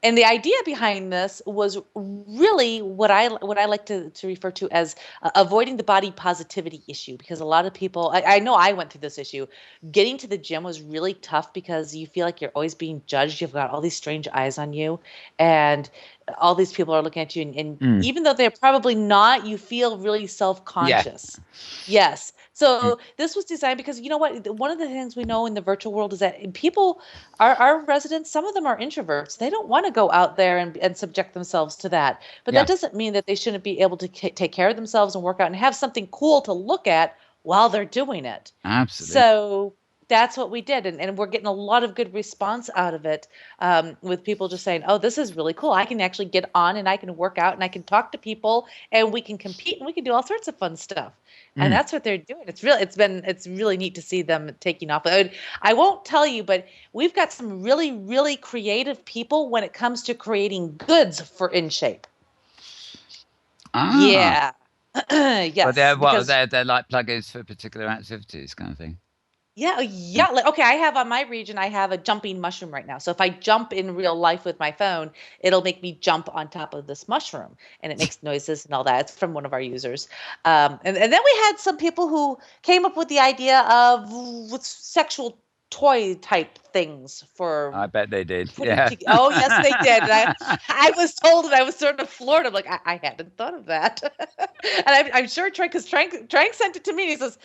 Speaker 3: And the idea behind this was really what I like to refer to as avoiding the body positivity issue, because a lot of people, I know I went through this issue. Getting to the gym was really tough because you feel like you're always being judged. You've got all these strange eyes on you, and all these people are looking at you. And even though they're probably not, you feel really self-conscious. Yeah. Yes. So this was designed because, you know what, one of the things we know in the virtual world is that people, our residents, some of them are introverts. They don't want to go out there and subject themselves to that. But that doesn't mean that they shouldn't be able to take care of themselves and work out and have something cool to look at while they're doing it.
Speaker 1: Absolutely.
Speaker 3: So that's what we did. And we're getting a lot of good response out of it, with people just saying, oh, this is really cool. I can actually get on and I can work out and I can talk to people and we can compete and we can do all sorts of fun stuff. And that's what they're doing. It's really neat to see them taking off. I won't tell you, but we've got some really, really creative people when it comes to creating goods for InShape. Yeah. Yes.
Speaker 1: But they're like plugins for particular activities, kind of thing.
Speaker 3: Yeah. Okay, I have on my region, I have a jumping mushroom right now. So if I jump in real life with my phone, it'll make me jump on top of this mushroom, and it makes noises and all that. It's from one of our users. And then we had some people who came up with the idea of sexual toy type things for.
Speaker 1: I bet they did. Yeah.
Speaker 3: Oh, yes, they did. And I was told, and I was sort of floored. I'm like, I hadn't thought of that. And I'm sure Trank sent it to me. He says,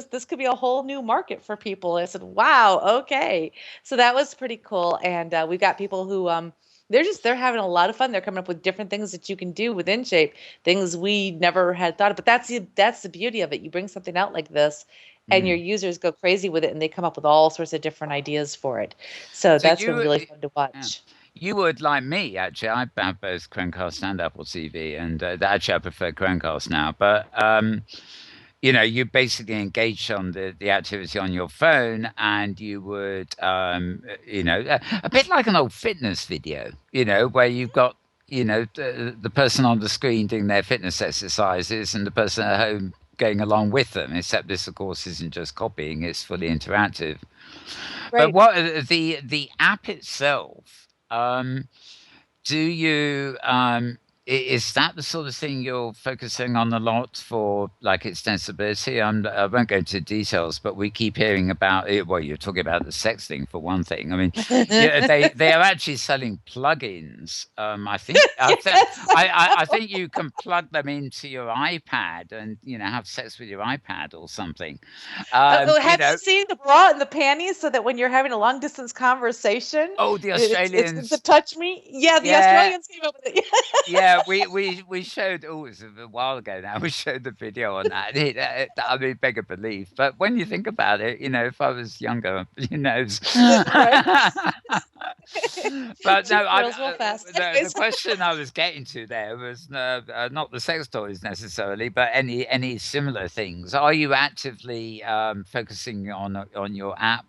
Speaker 3: this could be a whole new market for people. And I said, wow, okay. So that was pretty cool. And we've got people who they're having a lot of fun. They're coming up with different things that you can do with InShape, things we never had thought of. But that's the beauty of it. You bring something out like this, and your users go crazy with it, and they come up with all sorts of different ideas for it. So that's been really fun to watch.
Speaker 1: You would, like me, actually. I have both Chromecast and Apple TV, and actually I prefer Chromecast now. But, you basically engage on the activity on your phone, and you would, a bit like an old fitness video, where you've got, the person on the screen doing their fitness exercises and the person at home going along with them, except this, of course, isn't just copying; it's fully interactive. Right. But what the app itself? Do you is that the sort of thing you're focusing on a lot for, like, extensibility? I won't go into details, but we keep hearing about it. Well, you're talking about the sex thing for one thing. I mean, they are actually selling plugins. I think you can plug them into your iPad and have sex with your iPad or something.
Speaker 3: Have you seen the bra and the panties, so that when you're having a long distance conversation?
Speaker 1: Oh, the Australians!
Speaker 3: It's to touch me. Yeah, the Australians came up with it.
Speaker 1: Yeah. we showed. Oh, it was a while ago now. We showed the video on that. I mean, beg a belief. But when you think about it, if I was younger, who knows?
Speaker 3: Right.
Speaker 1: But no,
Speaker 3: Two girls real fast.
Speaker 1: the question I was getting to there was not the sex toys necessarily, but any similar things. Are you actively focusing on your app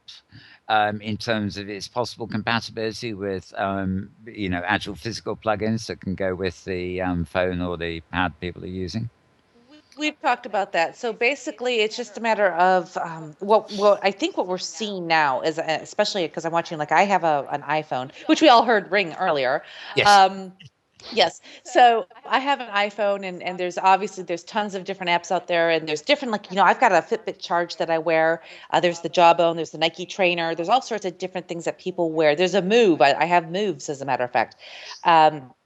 Speaker 1: in terms of its possible compatibility with actual physical plugins that can go with the phone or the pad people are using?
Speaker 3: We've talked about that. So basically, it's just a matter of what I think what we're seeing now is, especially because I'm watching, like I have an iPhone, which we all heard ring earlier.
Speaker 1: Yes.
Speaker 3: Yes. So I have an iPhone, and there's tons of different apps out there, and there's different, like, I've got a Fitbit Charge that I wear. There's the Jawbone, there's the Nike Trainer, there's all sorts of different things that people wear. There's a Move. I have Moves, as a matter of fact.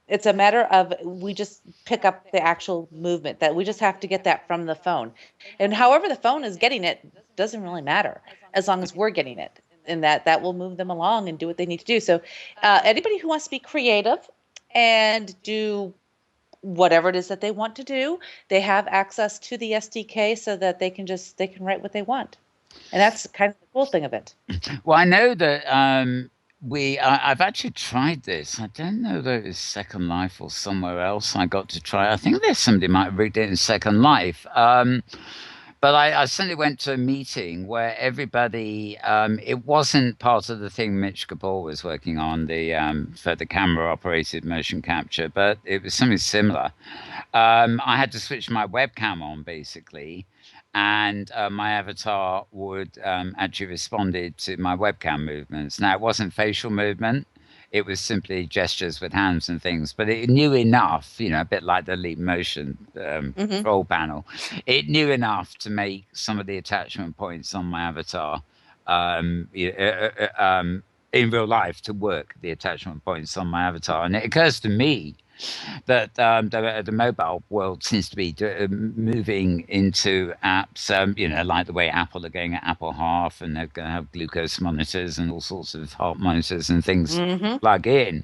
Speaker 3: It's a matter of, we just pick up the actual movement, that we just have to get that from the phone. And however the phone is getting it doesn't really matter, as long as we're getting it, and that will move them along and do what they need to do. So anybody who wants to be creative and do whatever it is that they want to do, they have access to the SDK so that they can write what they want. And that's kind of the cool thing of it.
Speaker 1: Well, I know that I've actually tried this. I don't know that it was Second Life or somewhere else I got to try. I think there's somebody might have rigged it in Second Life. But I certainly went to a meeting where everybody, it wasn't part of the thing Mitch Kapoor was working on, for the camera operated motion capture, but it was something similar. I had to switch my webcam on basically, and my avatar would actually responded to my webcam movements. Now, it wasn't facial movement. It was simply gestures with hands and things, but it knew enough, a bit like the Leap Motion control panel. It knew enough to make some of the attachment points on my avatar in real life to work, the attachment points on my avatar. And it occurs to me that the mobile world seems to be moving into apps, like the way Apple are going at Apple Health, and they're going to have glucose monitors and all sorts of heart monitors and things plug in.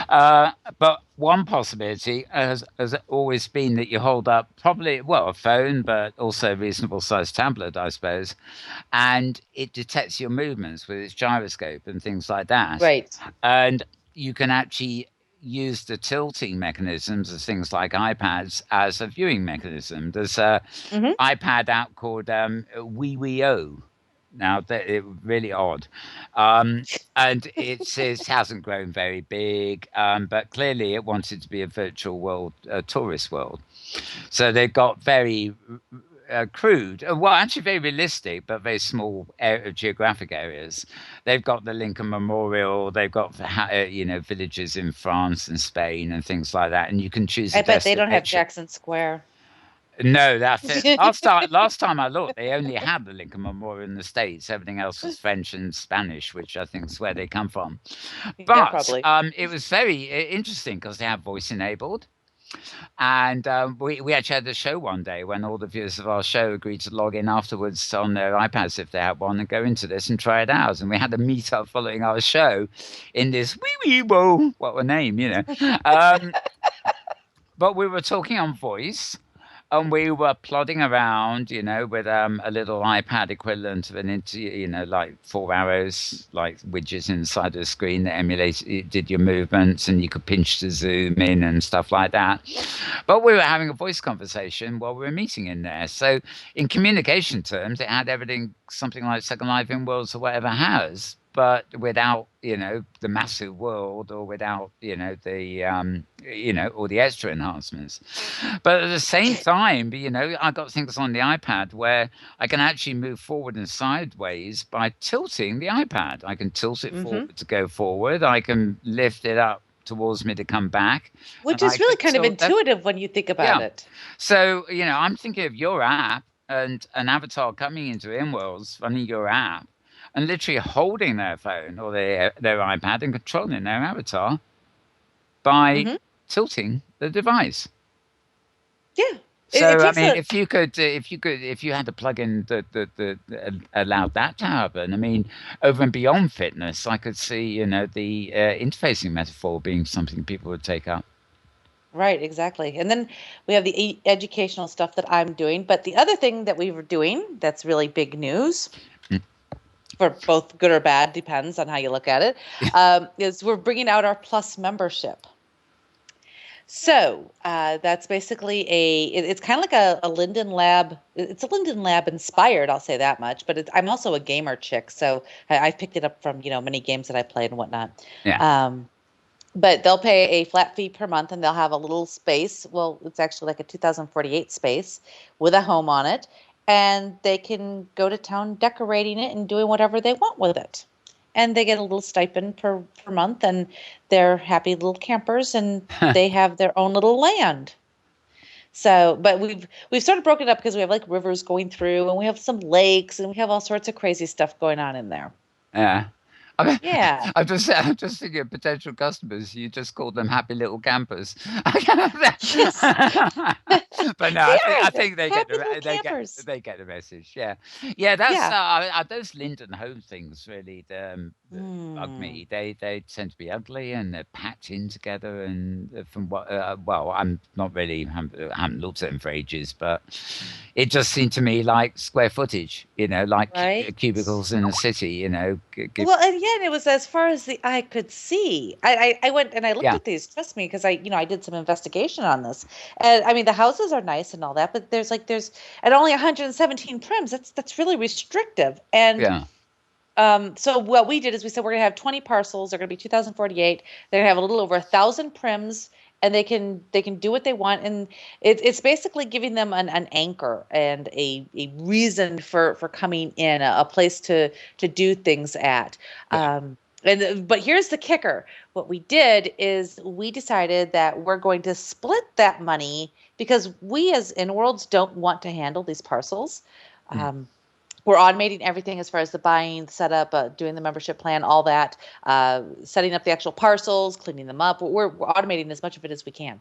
Speaker 1: But one possibility has always been that you hold up probably, a phone, but also a reasonable sized tablet, I suppose, and it detects your movements with its gyroscope and things like that.
Speaker 3: Right.
Speaker 1: And you can actually use the tilting mechanisms of things like iPads as a viewing mechanism. There's a iPad app called WeWeO. Now, it's really odd. And it hasn't grown very big, but clearly it wanted to be a virtual world, a tourist world. So they've got very crude, actually very realistic, but very small geographic areas. They've got the Lincoln Memorial. They've got villages in France and Spain and things like that. And you can choose.
Speaker 3: I bet they don't have Jackson Square.
Speaker 1: No, that's it. Last time I looked, they only had the Lincoln Memorial in the States. Everything else was French and Spanish, which I think is where they come from. But it was very interesting because they have voice enabled. And we actually had a show one day when all the viewers of our show agreed to log in afterwards on their iPads if they had one and go into this and try it out. And we had a meet up following our show in this what a name, but we were talking on voice. And we were plodding around, with a little iPad equivalent of like 4 arrows, like widgets inside the screen that did your movements, and you could pinch to zoom in and stuff like that. But we were having a voice conversation while we were meeting in there. So in communication terms, it had everything something like Second Life Inworldz or whatever has, but without, the massive world, or without, all the extra enhancements. But at the same time, I got things on the iPad where I can actually move forward and sideways by tilting the iPad. I can tilt it forward to go forward. I can lift it up towards me to come back.
Speaker 3: Which is really kind of intuitive when you think about it.
Speaker 1: So, I'm thinking of your app and an avatar coming into Inworldz, running your app, and literally holding their phone or their iPad and controlling their avatar by tilting the device.
Speaker 3: Yeah.
Speaker 1: So if you had to plug in that allowed that to happen, over and beyond fitness, I could see the interfacing metaphor being something people would take up.
Speaker 3: Right, exactly. And then we have the educational stuff that I'm doing. But the other thing that we were doing that's really big news for both good or bad, depends on how you look at it, is we're bringing out our Plus membership. So that's basically it's kind of like a Linden Lab. It's a Linden Lab inspired, I'll say that much. But I'm also a gamer chick, so I've picked it up from many games that I played and whatnot.
Speaker 1: Yeah.
Speaker 3: But they'll pay a flat fee per month, and they'll have a little space. Well, it's actually like a 2048 space with a home on it, and they can go to town decorating it and doing whatever they want with it. And they get a little stipend per month, and they're happy little campers, and they have their own little land. So, but we've sort of broken it up because we have like rivers going through, and we have some lakes, and we have all sorts of crazy stuff going on in there.
Speaker 1: Yeah. I mean,
Speaker 3: Yeah.
Speaker 1: I'm just thinking of potential customers. You just call them happy little campers.
Speaker 3: Yes.
Speaker 1: But no, I think they get
Speaker 3: they
Speaker 1: get the message. Yeah, yeah. That's
Speaker 3: Yeah.
Speaker 1: those Linden Home things really bug me. They tend to be ugly and they're packed in together. And from what well, I'm not really haven't looked at them for ages, but it just seemed to me like square footage. Like
Speaker 3: Right.
Speaker 1: cubicles in a city.
Speaker 3: Well, and yeah, it was as far as the eye could see. I went and I looked
Speaker 1: Yeah.
Speaker 3: at these, trust me, because I did some investigation on this. And I mean, the houses are nice and all that, but there's at only 117 prims. That's really restrictive. And
Speaker 1: Yeah.
Speaker 3: so what we did is we said we're going to have 20 parcels. They're going to be 2048. They're going to have a little over 1,000 prims, and they can do what they want. And it's basically giving them an anchor and a reason for coming in, a place to do things at.
Speaker 1: Yeah.
Speaker 3: But here's the kicker. What we did is we decided that we're going to split that money because we as Inworldz don't want to handle these parcels. We're automating everything as far as the buying, setup, doing the membership plan, all that, setting up the actual parcels, cleaning them up. We're automating as much of it as we can.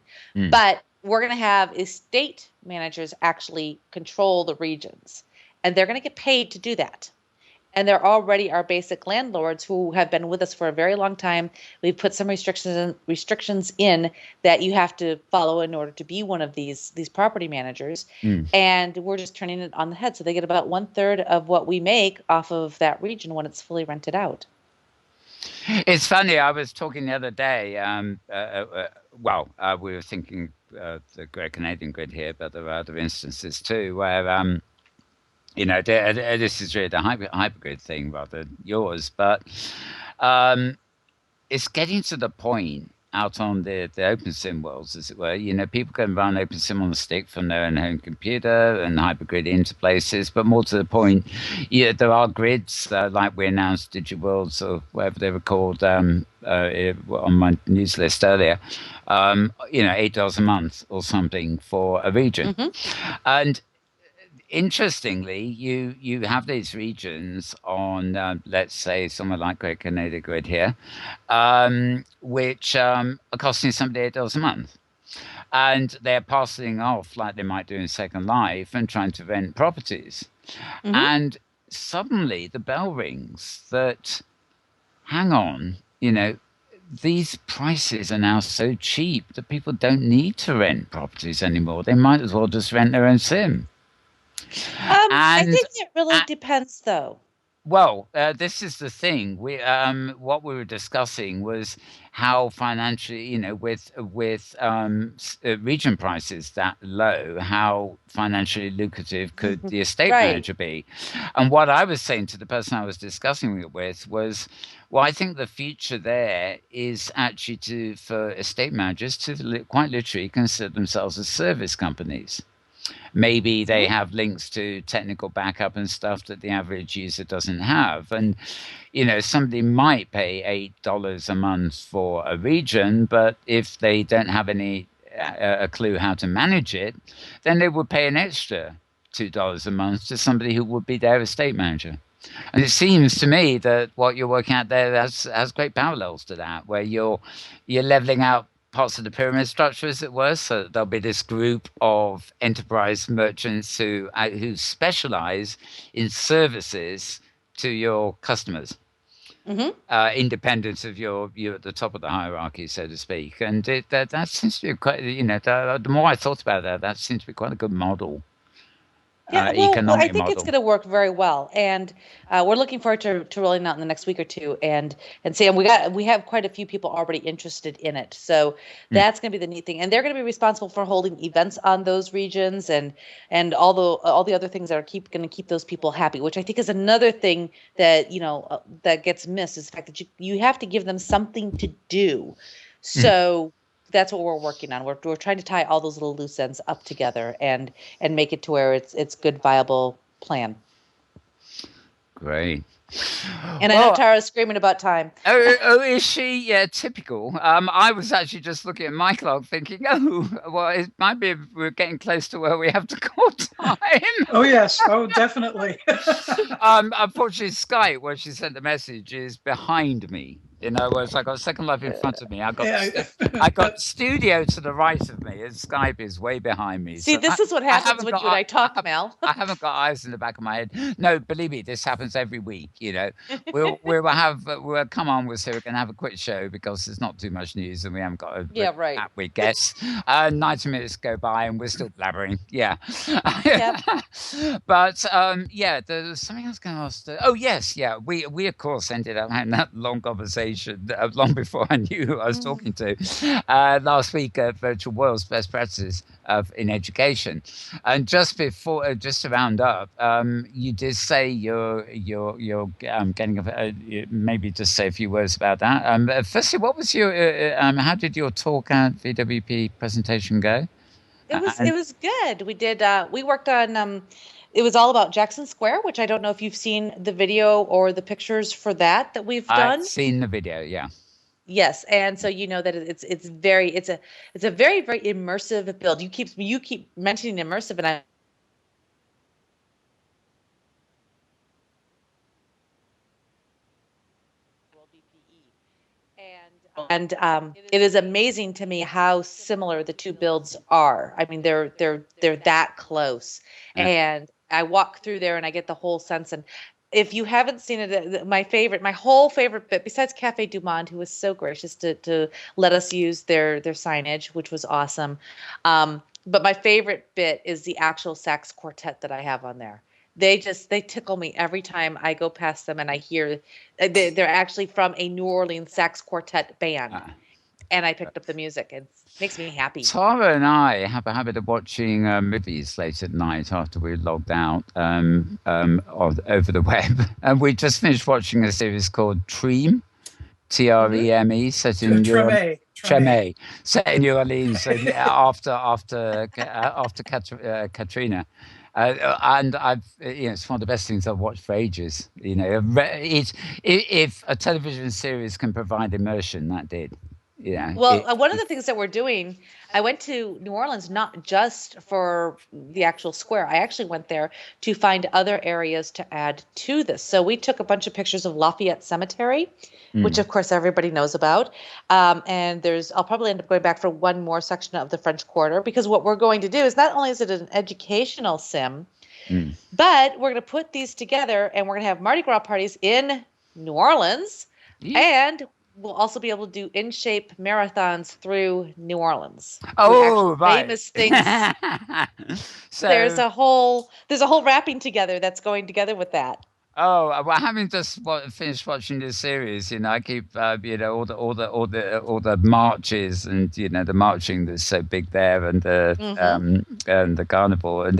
Speaker 3: But we're going to have estate managers actually control the regions, and they're going to get paid to do that. And they're already our basic landlords who have been with us for a very long time. We've put some restrictions in that you have to follow in order to be one of these property managers. And we're just turning it on the head. So they get about 1/3 of what we make off of that region when it's fully rented out.
Speaker 1: It's funny. I was talking the other day. We were thinking the Great Canadian Grid here, but there are other instances too where this is really the hypergrid thing rather than yours, but it's getting to the point out on the OpenSim worlds, as it were. People can run OpenSim on a stick from their own home computer and hypergrid into places, but more to the point, there are grids like we announced DigiWorlds or whatever they were called on my news list earlier. $8 a month or something for a region, and interestingly, you have these regions on, let's say, somewhere like Great Canadian Grid here, which are costing somebody $8 a month. And they're passing off like they might do in Second Life and trying to rent properties. And suddenly the bell rings that, hang on, these prices are now so cheap that people don't need to rent properties anymore. They might as well just rent their own sim.
Speaker 3: I think it really depends, though.
Speaker 1: Well, this is the thing. What we were discussing was how financially, with region prices that low, how financially lucrative could the estate manager be? And what I was saying to the person I was discussing it with was, well, I think the future there is actually for estate managers to quite literally consider themselves as service companies. Maybe they have links to technical backup and stuff that the average user doesn't have. And, somebody might pay $8 a month for a region, but if they don't have a clue how to manage it, then they would pay an extra $2 a month to somebody who would be their estate manager. And it seems to me that what you're working at there has great parallels to that, where you're leveling out parts of the pyramid structure, as it were. So there'll be this group of enterprise merchants who specialize in services to your customers. independence of you're at the top of the hierarchy, so to speak. And that seems to be quite, the more I thought about that seems to be quite a good model.
Speaker 3: Yeah, well, I
Speaker 1: Economic
Speaker 3: think it's
Speaker 1: model.
Speaker 3: going to work very well, and we're looking forward to rolling out in the next week or two. And Sam, we have quite a few people already interested in it, so that's going to be the neat thing. And they're going to be responsible for holding events on those regions and all the other things that are going to keep those people happy. Which I think is another thing that that gets missed, is the fact that you have to give them something to do. So that's what we're working on. We're trying to tie all those little loose ends up together and make it to where it's good, viable plan.
Speaker 1: Great.
Speaker 3: And I know Tara's screaming about time.
Speaker 1: Oh, is she? Yeah, typical. I was actually just looking at my clock thinking, well, it might be we're getting close to where we have to call time.
Speaker 2: Oh, yes. Oh, definitely.
Speaker 1: Unfortunately, Skype, where she sent the message, is behind me. Whereas I got Second Life in front of me. I got studio to the right of me, and Skype is way behind me.
Speaker 3: See, so this is what happens when you and I talk, Mel.
Speaker 1: I haven't got eyes in the back of my head. No, believe me, this happens every week. We'll come on. We're going to have a quick show because there's not too much news, and we haven't got a we guess. 90 minutes go by, and we're still blabbering. Yeah. Yep. But there's something I was going to ask. Oh yes, yeah. We of course ended up having that long conversation long before I knew who I was talking to last week at Virtual World's Best Practices in Education. And just to round up, you did say you're getting maybe just say a few words about that. Firstly, what was how did your talk at VWP presentation go?
Speaker 3: It was good. We worked on it was all about Jackson Square, which I don't know if you've seen the video or the pictures for that we've done.
Speaker 1: I've seen the video, yeah.
Speaker 3: Yes, and so you know that it's a very very immersive build. You keep mentioning immersive, and it is amazing to me how similar the two builds are. I mean, they're that close, and I walk through there and I get the whole sense. And if you haven't seen it, my whole favorite bit, besides Cafe Du Monde, who was so gracious to let us use their signage, which was awesome. But my favorite bit is the actual sax quartet that I have on there. They tickle me every time I go past them and I hear they're actually from a New Orleans sax quartet band. And I picked up the music. It makes me happy.
Speaker 1: Tara and I have a habit of watching movies late at night after we're logged out over the web. And we just finished watching a series called Treme, Treme, set in Treme, set in New Orleans after Katrina. And it's one of the best things I've watched for ages. If a television series can provide immersion, that did.
Speaker 3: One of the things that we're doing, I went to New Orleans not just for the actual square. I actually went there to find other areas to add to this. So we took a bunch of pictures of Lafayette Cemetery, which of course everybody knows about. And I'll probably end up going back for one more section of the French Quarter, because what we're going to do is not only is it an educational sim, but we're going to put these together and we're going to have Mardi Gras parties in New Orleans, and we'll also be able to do in-shape marathons through New Orleans.
Speaker 1: Oh, right.
Speaker 3: Famous things. So there's a whole wrapping together that's going together with that.
Speaker 1: Oh, well, having just finished watching this series, I keep all the marches and the marching that's so big there, and the carnival, and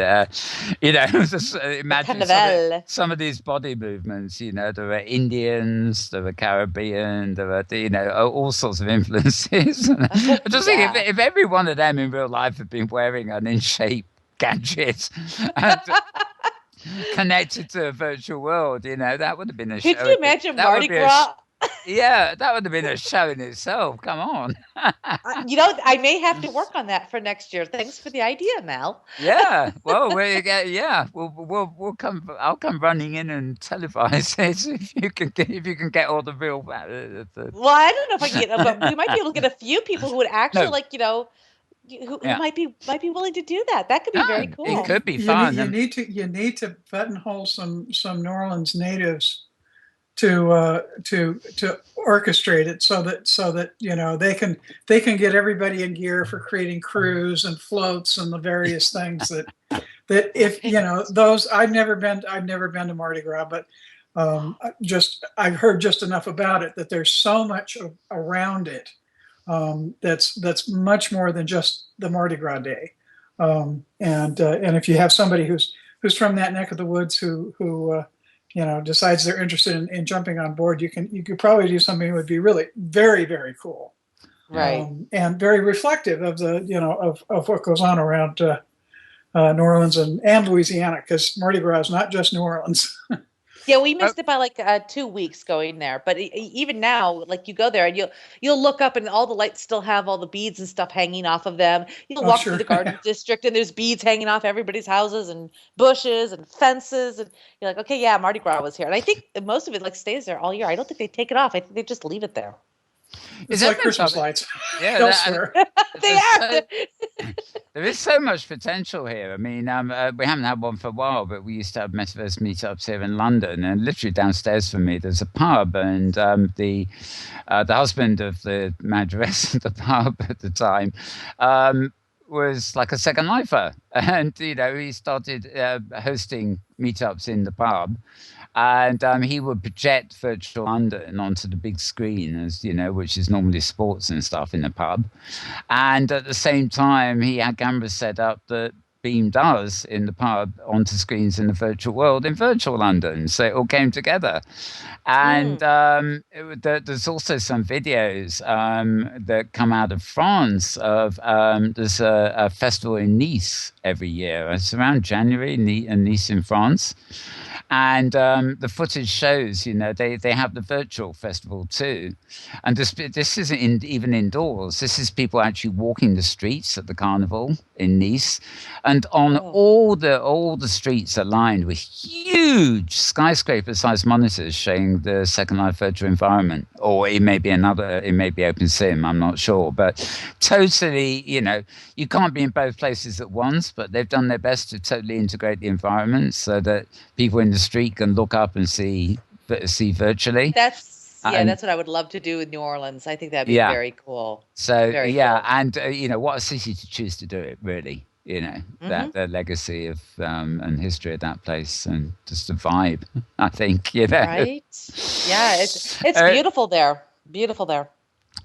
Speaker 1: just imagine some of these body movements. There are Indians, there are Caribbean, there are all sorts of influences. I just think if every one of them in real life had been wearing an in-shape gadget. Connected to a virtual world, that would have been a show.
Speaker 3: Could you imagine Mardi Gras?
Speaker 1: Yeah, that would have been a show in itself. Come on.
Speaker 3: I may have to work on that for next year. Thanks for the idea, Mel.
Speaker 1: Yeah. Well, we'll come. I'll come running in and televise it if you can get all the real.
Speaker 3: Well, I don't know if I can get, but we might be able to get a few people who would actually who might be willing to do that. That could be very cool.
Speaker 1: It could be fun.
Speaker 2: You need to buttonhole some New Orleans natives to orchestrate it so that they can get everybody in gear for creating crews and floats and the various things that if those I've never been to Mardi Gras, but I've heard just enough about it that there's so much around it that's much more than just the Mardi Gras day, and if you have somebody who's from that neck of the woods who decides they're interested in jumping on board, you could probably do something that would be really very, very cool,
Speaker 3: right,
Speaker 2: and very reflective of the of what goes on around New Orleans and Louisiana, because Mardi Gras is not just New Orleans.
Speaker 3: Yeah, we missed it by like 2 weeks going there. But even now, like you go there and you'll look up and all the lights still have all the beads and stuff hanging off of them. You'll walk through the garden district and there's beads hanging off everybody's houses and bushes and fences. And you're like, okay, yeah, Mardi Gras was here. And I think most of it like stays there all year. I don't think they take it off. I think they just leave it there.
Speaker 2: It's like Christmas lights.
Speaker 1: Yeah,
Speaker 3: they are.
Speaker 1: There is so much potential here. I mean, we haven't had one for a while, but we used to have metaverse meetups here in London, and literally downstairs from me there's a pub, and the husband of the manageress of the pub at the time was like a Second Lifer, and he started hosting meetups in the pub. And he would project virtual London onto the big screen, as which is normally sports and stuff in the pub. And at the same time, he had cameras set up that beamed us in the pub onto screens in the virtual world in virtual London. So it all came together. And there's also some videos that come out of France of there's a festival in Nice every year. It's around January in Nice in France. And the footage shows, they have the virtual festival too. And this isn't even indoors. This is people actually walking the streets at the carnival in Nice. And on all the streets are lined with huge skyscraper-sized monitors showing the Second Life virtual environment. Or it may be OpenSim, I'm not sure. But totally, you can't be in both places at once, but they've done their best to totally integrate the environment so that people in the street can look up and see virtually.
Speaker 3: That's what I would love to do in New Orleans. I think that'd be very cool.
Speaker 1: So
Speaker 3: cool.
Speaker 1: And what a city to choose to do it, really. That the legacy of and history of that place, and just the vibe, I think.
Speaker 3: Right? Yeah, it's beautiful there. Beautiful there.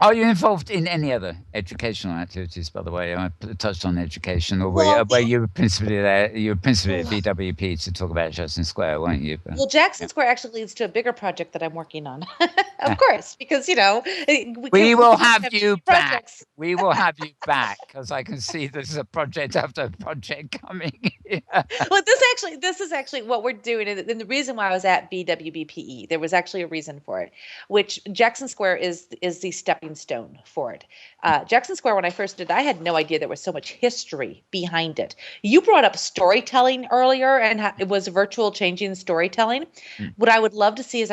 Speaker 1: Are you involved in any other educational activities, by the way? I touched on education, or were you principally there? You were principally at VWP to talk about Jackson Square, weren't you?
Speaker 3: Well, Jackson Square actually leads to a bigger project that I'm working on. Of course, because,
Speaker 1: we will have you back. We will have you back, because I can see there's a project after project coming.
Speaker 3: Well, this is actually what we're doing. And the reason why I was at VWBPE, there was actually a reason for it, which Jackson Square is the stepping stone for it. Jackson Square, when I first did, I had no idea there was so much history behind it. You brought up storytelling earlier, and it was virtual changing storytelling. What I would love to see is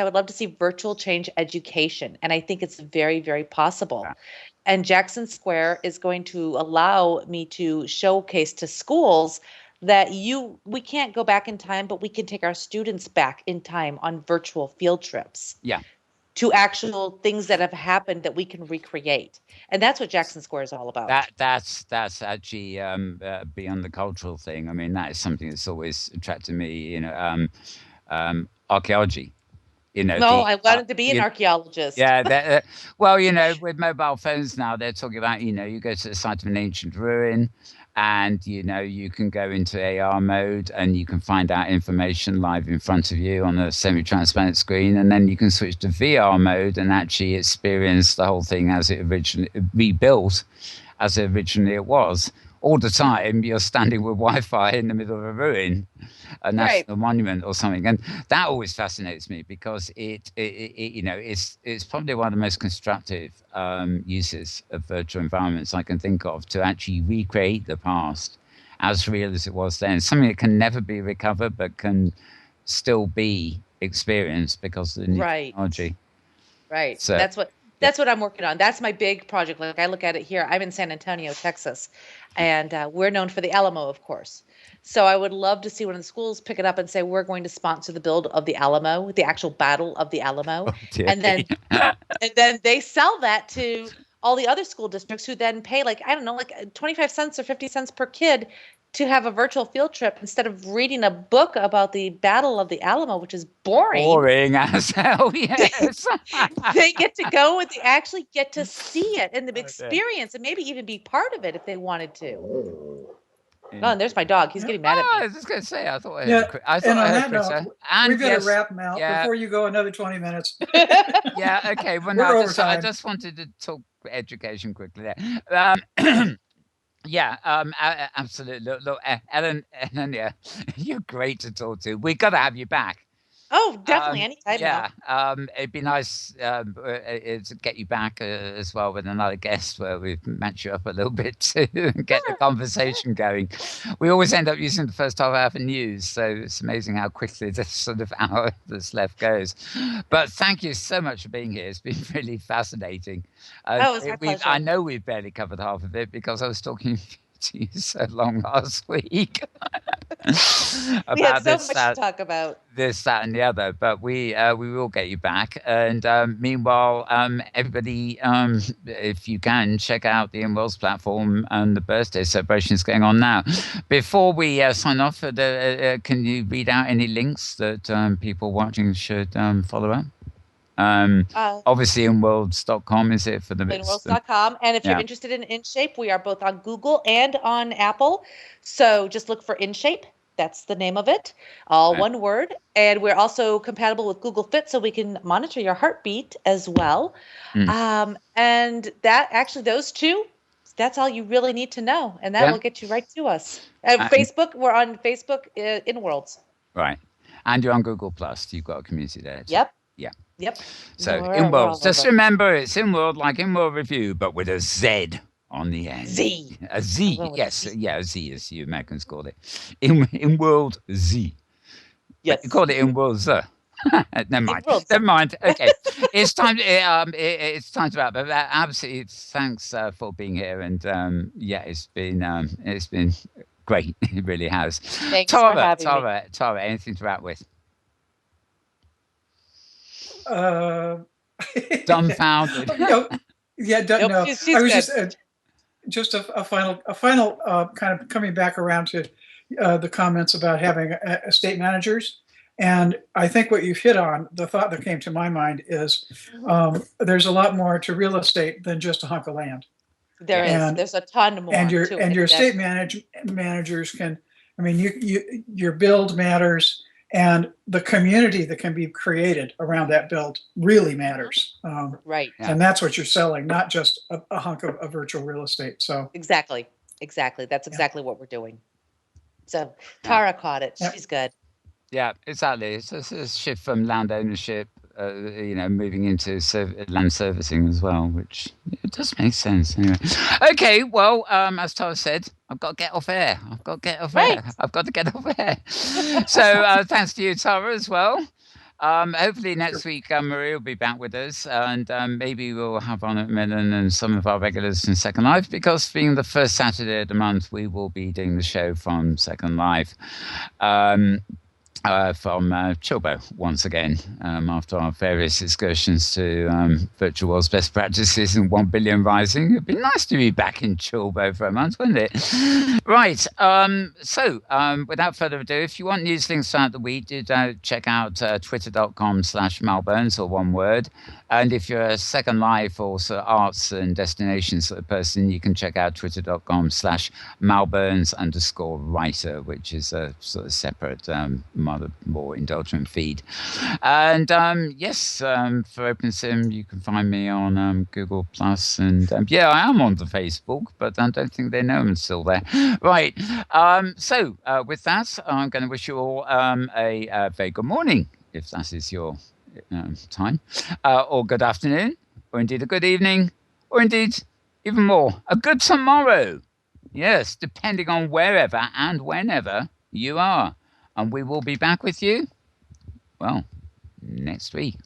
Speaker 3: virtual change education, and I think it's very, very possible. Yeah. And Jackson Square is going to allow me to showcase to schools that we can't go back in time, but we can take our students back in time on virtual field trips. Yeah. To actual things that have happened that we can recreate. And that's what Jackson Square is all about.
Speaker 1: That's actually beyond the cultural thing. I mean, that is something that's always attracted me, archaeology.
Speaker 3: I wanted to be an archaeologist.
Speaker 1: Yeah. Well, with mobile phones now, they're talking about, you go to the site of an ancient ruin, and, you can go into AR mode and you can find out information live in front of you on a semi-transparent screen. And then you can switch to VR mode and actually experience the whole thing as it originally rebuilt, as originally it was. All the time, you're standing with Wi-Fi in the middle of a ruin, a national monument or something, and that always fascinates me because it's probably one of the most constructive uses of virtual environments I can think of, to actually recreate the past as real as it was then, something that can never be recovered but can still be experienced because of the new technology.
Speaker 3: Right.
Speaker 1: So,
Speaker 3: That's what I'm working on. That's my big project. Like I look at it here. I'm in San Antonio, Texas, and we're known for the Alamo, of course. So I would love to see one of the schools pick it up and say, we're going to sponsor the build of the Alamo, the actual Battle of the Alamo. And then they sell that to all the other school districts who then pay like 25 cents or 50 cents per kid to have a virtual field trip instead of reading a book about the Battle of the Alamo, which is boring.
Speaker 1: Boring as hell, yes.
Speaker 3: They get to go and they actually get to see it and the experience and maybe even be part of it if they wanted to. Oh, and there's my dog. He's getting mad at me.
Speaker 1: I was just going to say, I thought
Speaker 2: I heard Chris. We've got to wrap now before you go another 20 minutes.
Speaker 1: Yeah, okay. Well, no, I just wanted to talk education quickly there. Yeah, absolutely. Look, Elenia, you're great to talk to. We've got to have you back.
Speaker 3: Oh, definitely. Anytime.
Speaker 1: Yeah, it'd be nice to get you back as well with another guest where we match you up a little bit to get the conversation going. We always end up using the first half hour for news, so it's amazing how quickly this sort of hour that's left goes. But thank you so much for being here. It's been really fascinating.
Speaker 3: It's my pleasure.
Speaker 1: I know we've barely covered half of it because I was talking to you so long last week
Speaker 3: we had so much to talk about.
Speaker 1: This, that, and the other, but we will get you back. And meanwhile, everybody, if you can, check out the Inworldz platform and the birthday celebrations going on now. Before we sign off, can you read out any links that people watching should follow up? Obviously Inworldz.com is it for the
Speaker 3: Inworldz.com, and if you're interested in InShape, we are both on Google and on Apple, so just look for InShape. That's the name of it, all one word. And we're also compatible with Google Fit, so we can monitor your heartbeat as well. And that actually, those two, that's all you really need to know, and that will get you right to us. Facebook, we're on Facebook, Inworldz.
Speaker 1: Right, and you're on Google Plus. You've got a community there too.
Speaker 3: Yep.
Speaker 1: So Inworld. Just remember, it's Inworld like Inworld Review, but with a Z on the end.
Speaker 3: Z.
Speaker 1: A Z. Yes. Yeah, a Z as you Americans call it. Inworld Z.
Speaker 3: Yes.
Speaker 1: You call it Inworld Z. Never mind. Okay. It's time. It's time to wrap. But absolutely, thanks for being here. And it's been great. It really has.
Speaker 3: Thanks for having me.
Speaker 1: Tara, anything to wrap with? Dumbfounded.
Speaker 2: No.
Speaker 3: She's
Speaker 2: I was just a final kind of coming back around to the comments about having estate managers, and I think what you've hit on, the thought that came to my mind is there's a lot more to real estate than just a hunk of land.
Speaker 3: There's a ton more.
Speaker 2: And your estate managers can, I mean, your build matters. And the community that can be created around that build really matters.
Speaker 3: Right.
Speaker 2: And that's what you're selling, not just a hunk of virtual real estate. So
Speaker 3: Exactly. That's exactly what we're doing. So Tara caught it. She's good.
Speaker 1: Yeah, exactly. It's a shift from land ownership, moving into land servicing as well, which it does make sense. Anyway. Okay, well, as Tara said, I've got to get off air. I've got to get off air. So thanks to you, Tara, as well. Hopefully next week, Maria will be back with us, and maybe we'll have on at Millen and some of our regulars from Second Life, because being the first Saturday of the month, we will be doing the show from Second Life. From Chilbo once again, after our various excursions to virtual world's best practices and 1 billion rising. It'd be nice to be back in Chilbo for a month, wouldn't it? Right. So without further ado, if you want news links throughout the week, do check out twitter.com/malburns, or one word. And if you're a Second Life or sort of arts and destinations sort of person, you can check out twitter.com/malburns_writer, which is a sort of separate, more indulgent feed. And for OpenSim, you can find me on Google Plus, and I am on the Facebook, but I don't think they know I'm still there. Right. So with that, I'm going to wish you all a very good morning, if that is your time, or good afternoon, or indeed a good evening, or indeed even more, a good tomorrow. Yes, depending on wherever and whenever you are. And we will be back with you, well, next week.